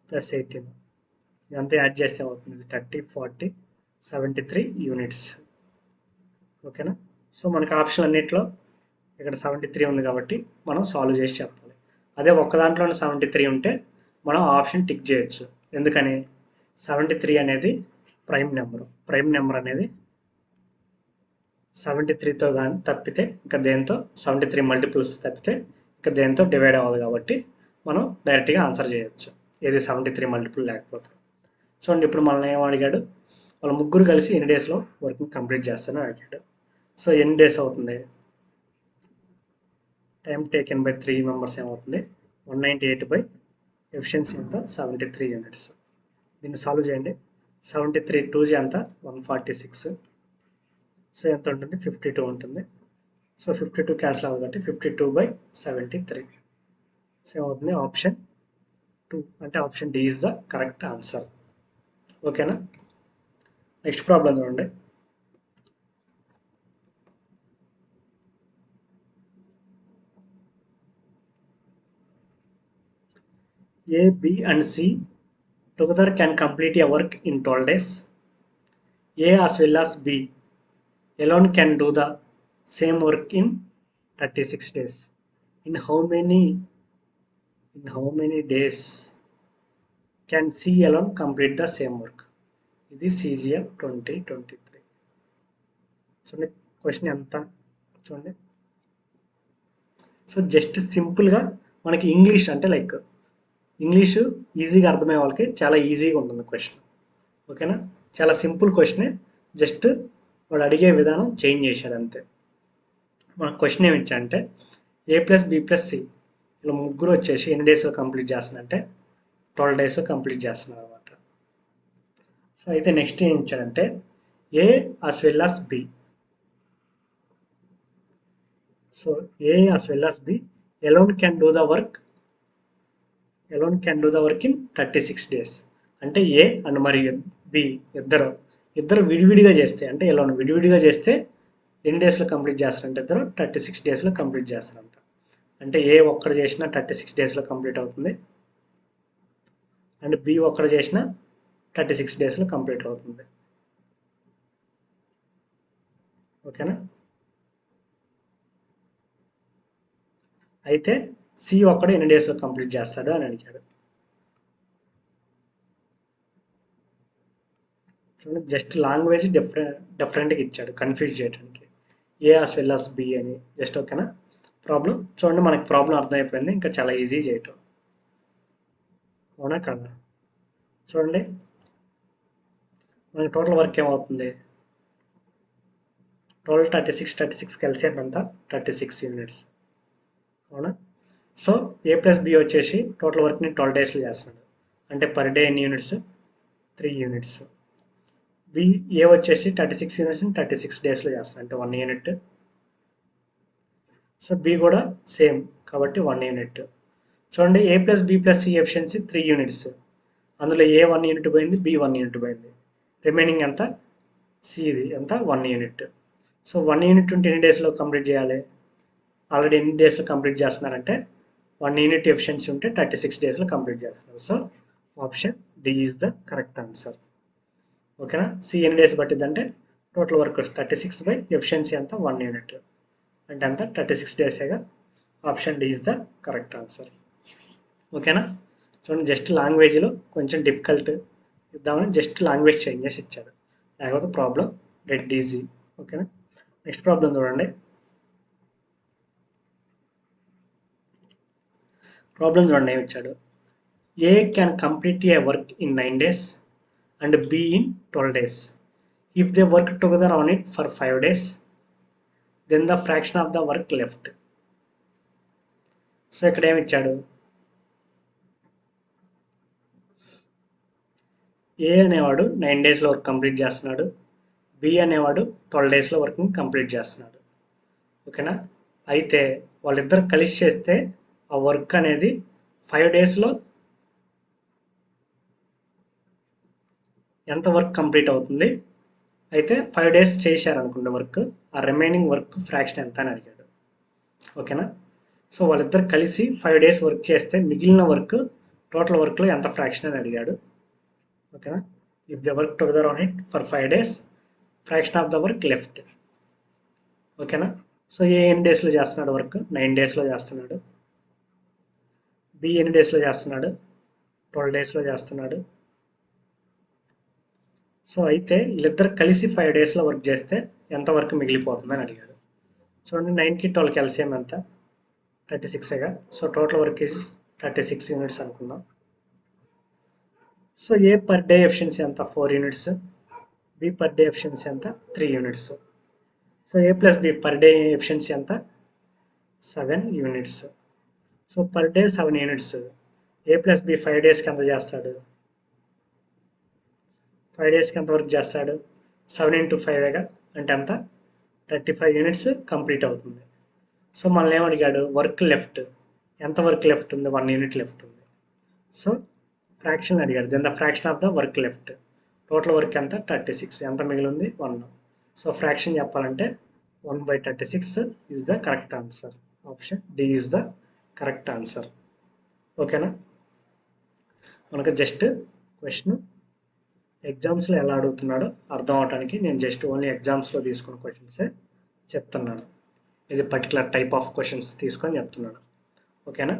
+ 18, ఇదంతా యాడ్ చేస్తే ఏమవుతుంది? 30 40 73 యూనిట్స్. ఓకేనా. సో మనకి ఆప్షన్ అన్నిట్లో ఇక్కడ 73 ఉంది కాబట్టి మనం సాల్వ్ చేసి చెప్పాలి. అదే ఒక్క దాంట్లోనే 73 ఉంటే మనం ఆప్షన్ టిక్ చేయొచ్చు. ఎందుకని? 73 అనేది ప్రైమ్ నెంబర్ అనేది 73తో కానీ తప్పితే ఇంకా దేంతో 73 మల్టిపుల్స్ తప్పితే ఇంకా దేంతో డివైడ్ అవ్వదు కాబట్టి మనం డైరెక్ట్గా ఆన్సర్ చేయొచ్చు, ఏది 73 మల్టిపుల్ లేకపోతే. చూడండి, ఇప్పుడు మనల్ని ఏం అడిగాడు? వాళ్ళు ముగ్గురు కలిసి ఎన్ని డేస్లో వర్క్ని కంప్లీట్ చేస్తారని అడిగాడు. సో ఎన్ని డేస్ అవుతుంది? టైం టేకెన్ బై 3 మెంబర్స్ ఏమవుతుంది? 198 ఎఫిషియన్సీ ఎంత? 73 యూనిట్స్. దీన్ని సాల్వ్ చేయండి. 73 2 ఎంత? 146. సో ఎంత ఉంటుంది? 52 ఉంటుంది. సో 52 క్యాన్సిల్ అవ్వదు కాబట్టి 52/73. సో ఏమవుతుంది? ఆప్షన్ 2 అంటే option D is the correct answer. ఓకేనా. నెక్స్ట్ ప్రాబ్లం చూడండి. A, B and C together can complete a work in 12 days. A as well as B alone can do the same work in 36 days. In how many days can C alone complete the same work? ఇది CGL 2023. చూడండి question ఎంత చూడండి. So just సింపుల్గా మనకి English అంటే like English ఈజీగా అర్థమయ్యే వాళ్ళకి చాలా ఈజీగా ఉంటుంది క్వశ్చన్. ఓకేనా. చాలా సింపుల్ క్వశ్చనే, జస్ట్ వాడు అడిగే విధానం చేంజ్ చేశాడు అంతే. మన క్వశ్చన్ ఏమి ఇచ్చాడంటే ఏ ప్లస్ బి ప్లస్ సి ఇలా ముగ్గురు వచ్చేసి ఎన్ని డేస్లో కంప్లీట్ చేస్తున్నారంటే 12 డేస్లో కంప్లీట్ చేస్తున్నారు అనమాట. సో అయితే నెక్స్ట్ ఏం ఇచ్చాడంటే A as well as B. So A as well as B alone can do the work in 36 days. అంటే ఏ అండ్ మరియు బి ఇద్దరు విడివిడిగా చేస్తే, అంటే ఎలోన్ విడివిడిగా చేస్తే ఎన్ని డేస్లో కంప్లీట్ చేస్తారంటే ఇద్దరు 36 డేస్లో కంప్లీట్ చేస్తారంట. అంటే ఏ ఒక్కడు చేసినా 36 డేస్లో కంప్లీట్ అవుతుంది, అండ్ బి ఒక్కడు చేసినా 36 డేస్లో కంప్లీట్ అవుతుంది. ఓకేనా. అయితే సి ఒక్కడు ఎన్ని డేస్లో కంప్లీట్ చేస్తాడు అని అడిగాడు. చూడండి, జస్ట్ లాంగ్వేజ్ డిఫరెంట్గా ఇచ్చాడు కన్ఫ్యూజ్ చేయడానికి, ఏ as well as బి అని జస్ట్. ఓకేనా. ప్రాబ్లం చూడండి, మనకి ప్రాబ్లం అర్థమైపోయింది, ఇంకా చాలా ఈజీ చేయటం. అవునా కదా. చూడండి మనకి టోటల్ వర్క్ ఏమవుతుంది? 12 36 కలిసి ఎంత? 36 యూనిట్స్. అవునా. సో ఏ ప్లస్ బి వచ్చేసి టోటల్ వర్క్ని 12 డేస్లో చేస్తున్నాడు, అంటే పర్ డే ఎన్ని యూనిట్స్? 3 యూనిట్స్. బి ఏ వచ్చేసి 36 యూనిట్స్ని 36 డేస్లో చేస్తాడు, అంటే 1 యూనిట్. సో బి కూడా సేమ్ కాబట్టి 1 యూనిట్. చూడండి A plus B plus C efficiency 3 units, అందులో ఏ 1 యూనిట్ పోయింది, బి 1 యూనిట్ పోయింది, రిమైనింగ్ ఎంత? సిది ఎంత? 1 యూనిట్. సో 1 యూనిట్ ఉంటే ఎన్ని డేస్లో కంప్లీట్ చేయాలి? ఆల్రెడీ ఎన్ని డేస్లో కంప్లీట్ చేస్తున్నారంటే 1 యూనిట్ ఎఫిషియన్సీ ఉంటే 36 డేస్లో కంప్లీట్ చేస్తున్నారు. So option D is the correct answer. ఓకేనా. సి ఎన్ని డేస్ పట్టింది అంటే టోటల్ వర్క్ 36 ఎఫిషియన్సీ అంతా 1 యూనిట్ అంటే అంతా 36 డేసేగా. Option D is the correct answer. ఓకేనా. చూడండి జస్ట్ లాంగ్వేజ్లో కొంచెం డిఫికల్ట్ ఇద్దామని జస్ట్ లాంగ్వేజ్ చేంజ్ చేసి ఇచ్చాడు, లేకపోతే ప్రాబ్లం డెడ్ ఈజీ. ఓకేనా. నెక్స్ట్ ప్రాబ్లం చూడండి. ప్రాబ్లం చూడండి ఏమి ఇచ్చాడు. A can complete a work in 9 days and B in 12 days. If they work together on it for 5 days, then the fraction of the work left. So ఇక్కడ ఏమి ఇచ్చాడు, ఏ అనేవాడు 9 డేస్లో వర్క్ కంప్లీట్ చేస్తున్నాడు, బి అనేవాడు 12 డేస్లో వర్క్ని కంప్లీట్ చేస్తున్నాడు. ఓకేనా. అయితే వాళ్ళిద్దరు కలిసి చేస్తే ఆ వర్క్ అనేది 5 డేస్లో ఎంత వర్క్ కంప్లీట్ అవుతుంది, అయితే 5 డేస్ చేశారనుకుంటే వర్క్, ఆ రిమైనింగ్ వర్క్ ఫ్రాక్షన్ ఎంత అని అడిగాడు. ఓకేనా. సో వాళ్ళిద్దరు కలిసి 5 డేస్ వర్క్ చేస్తే మిగిలిన వర్క్ టోటల్ వర్క్లో ఎంత ఫ్రాక్షన్ అని అడిగాడు. ఓకేనా. If they work together on it for 5 days, fraction of the work left. ఓకేనా. సో ఏ ఎన్ని డేస్లో చేస్తున్నాడు వర్క్, 9 డేస్లో చేస్తున్నాడు. బి ఎన్ని డేస్లో చేస్తున్నాడు, 12 డేస్లో చేస్తున్నాడు. సో అయితే వీళ్ళిద్దరు కలిసి 5 డేస్లో వర్క్ చేస్తే ఎంత వర్క్ మిగిలిపోతుందని అడిగాడు. చూడండి 9కి 12కి ఎల్సిఎం ఎంత, 36గా. So total work is 36 units అనుకుందాం. So A per day efficiency ఎంత, 4 units. B per day efficiency ఎంత, 3 units. So A plus B per day efficiency ఎంత, 7 units. So per day 7 units. A plus B 5 డేస్కి ఎంత చేస్తాడు, 5 డేస్కి ఎంత work చేస్తాడు, 7 ఇంటూ 5గా అంటే ఎంత, 35 యూనిట్స్ కంప్లీట్ అవుతుంది. సో మనల్ని ఏమడిగాడు, వర్క్ లెఫ్ట్ ఎంత, వర్క్ లెఫ్ట్ ఉంది 1 యూనిట్ లెఫ్ట్ ఉంది. సో ఫ్రాక్షన్ అడిగాడు, then the fraction of the work left. Total work ఎంత, 36, ఎంత మిగిలింది 1. సో ఫ్రాక్షన్ చెప్పాలంటే 1/36 is the correct answer. Option D is the correct answer. ఓకేనా. మనకు జస్ట్ క్వశ్చన్ ఎగ్జామ్స్లో ఎలా అడుగుతున్నాడో అర్థం అవడానికి నేను జస్ట్ ఓన్లీ ఎగ్జామ్స్లో తీసుకున్న క్వశ్చన్సే చెప్తున్నాను. ఇది పర్టికులర్ టైప్ ఆఫ్ క్వశ్చన్స్ తీసుకొని చెప్తున్నాను. ఓకేనా.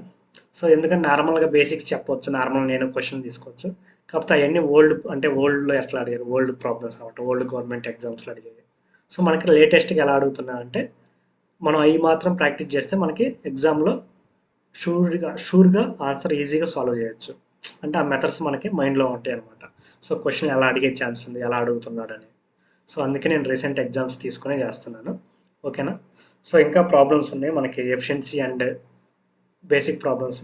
సో ఎందుకంటే నార్మల్గా బేసిక్స్ చెప్పవచ్చు, నార్మల్ నేను క్వశ్చన్ తీసుకోవచ్చు. కాకపోతే అవన్నీ ఓల్డ్లో ఎట్లా అడిగారు, ఓల్డ్ ప్రాబ్లమ్స్ అనమాట, ఓల్డ్ గవర్నమెంట్ ఎగ్జామ్స్లో అడిగేది. సో మనకి లేటెస్ట్గా ఎలా అడుగుతున్నారంటే మనం అవి మాత్రం ప్రాక్టీస్ చేస్తే మనకి ఎగ్జామ్లో షూర్గా ఆన్సర్ ఈజీగా సాల్వ్ చేయొచ్చు. అంటే ఆ మెథడ్స్ మనకి మైండ్లో ఉంటాయి అనమాట. సో క్వశ్చన్ ఎలా అడిగే ఛాన్స్ ఉంది, ఎలా అడుగుతున్నాడని. సో అందుకే నేను రీసెంట్ ఎగ్జామ్స్ తీసుకునే చేస్తున్నాను. ఓకేనా. సో ఇంకా ప్రాబ్లమ్స్ ఉన్నాయి మనకి ఎఫిషియన్సీ అండ్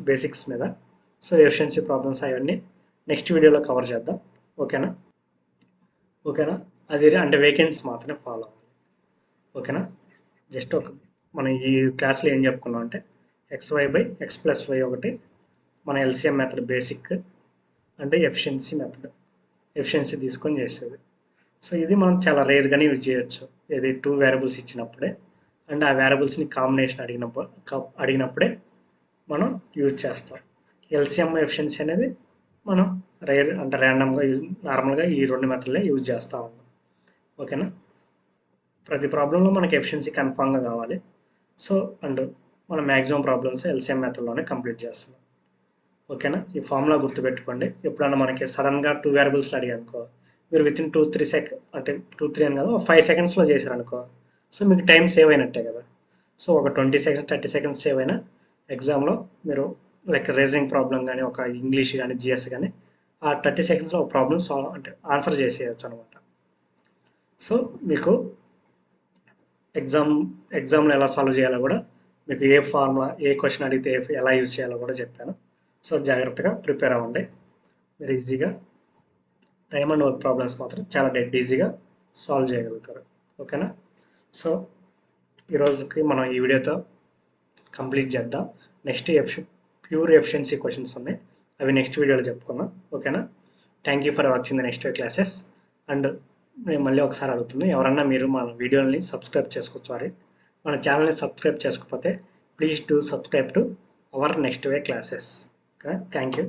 బేసిక్స్ మీద. సో ఎఫిషియన్సీ ప్రాబ్లమ్స్ అవన్నీ నెక్స్ట్ వీడియోలో కవర్ చేద్దాం. ఓకేనా. అది అంటే వేకెన్సీ మాత్రమే ఫాలో అవ్వాలి. ఓకేనా. జస్ట్ మనం ఈ క్లాస్లో ఏం చెప్పుకున్నాం అంటే XY/X+Y ఒకటి మన ఎల్సిఎం మెథడ్ బేసిక్, అంటే ఎఫిషియన్సీ తీసుకొని చేసేది. సో ఇది మనం చాలా రేర్గానే యూజ్ చేయొచ్చు, ఇది 2 వేరియబుల్స్ ఇచ్చినప్పుడే, అండ్ ఆ వేరియబుల్స్ని కాంబినేషన్ అడిగినప్పుడే మనం యూజ్ చేస్తాం. ఎల్సిఎం ఎఫిషియన్సీ అనేది మనం ర్యాండమ్గా నార్మల్గా ఈ 2 మెథడ్లే యూజ్ చేస్తూ ఉన్నాం. ఓకేనా. ప్రతి ప్రాబ్లంలో మనకి ఎఫిషియన్సీ కన్ఫామ్గా కావాలి. సో అండ్ మనం మ్యాక్సిమం ప్రాబ్లమ్స్ ఎల్సిఎం మెథడ్లోనే కంప్లీట్ చేస్తున్నాం. ఓకేనా. ఈ ఫార్ములా గుర్తుపెట్టుకోండి. ఎప్పుడన్నా మనకి సడన్గా 2 వేరియబుల్స్లో అడిగానుకో, మీరు వితిన్ 2-3 అని కదా 5 సెకండ్స్లో చేశారనుకో, సో మీకు టైం సేవ్ అయినట్టే కదా. సో ఒక 20 సెకండ్స్ 30 సెకండ్స్ సేవ్ అయినా ఎగ్జామ్లో మీరు లైక్ రేజింగ్ ప్రాబ్లం కానీ, ఒక ఇంగ్లీష్ కానీ, జిఎస్ కానీ, ఆ 30 సెకండ్స్లో ఒక ప్రాబ్లమ్ ఆన్సర్ చేసేయచ్చు అనమాట. సో మీకు ఎగ్జామ్లో ఎలా సాల్వ్ చేయాలో కూడా, మీకు ఏ ఫార్ములా, ఏ క్వశ్చన్ అడిగితే ఎలా యూజ్ చేయాలో కూడా చెప్పాను. సో జాగ్రత్తగా ప్రిపేర్ అవ్వండి. మీరు ఈజీగా టైమ్ అండ్ వర్క్ ప్రాబ్లమ్స్ మాత్రం చాలా ఈజీగా సాల్వ్ చేయగలుగుతారు. ఓకేనా. సో ఈరోజుకి మనం ఈ వీడియోతో కంప్లీట్ చేద్దాం. నెక్స్ట్ ప్యూర్ ఎఫిషియన్సీ క్వశ్చన్స్ ఉన్నాయి, అవి నెక్స్ట్ వీడియోలో చెప్పుకుందాం. ఓకేనా. Thank you for watching the next classes. And నేను మళ్ళీ ఒకసారి అడుగుతున్నాను, ఎవరన్నా మీరు మన వీడియోని సబ్స్క్రైబ్ చేసుకోవచ్చు, మన ఛానల్ని సబ్స్క్రైబ్ చేసుకోకపోతే please do subscribe to our next classes. Okay, thank you.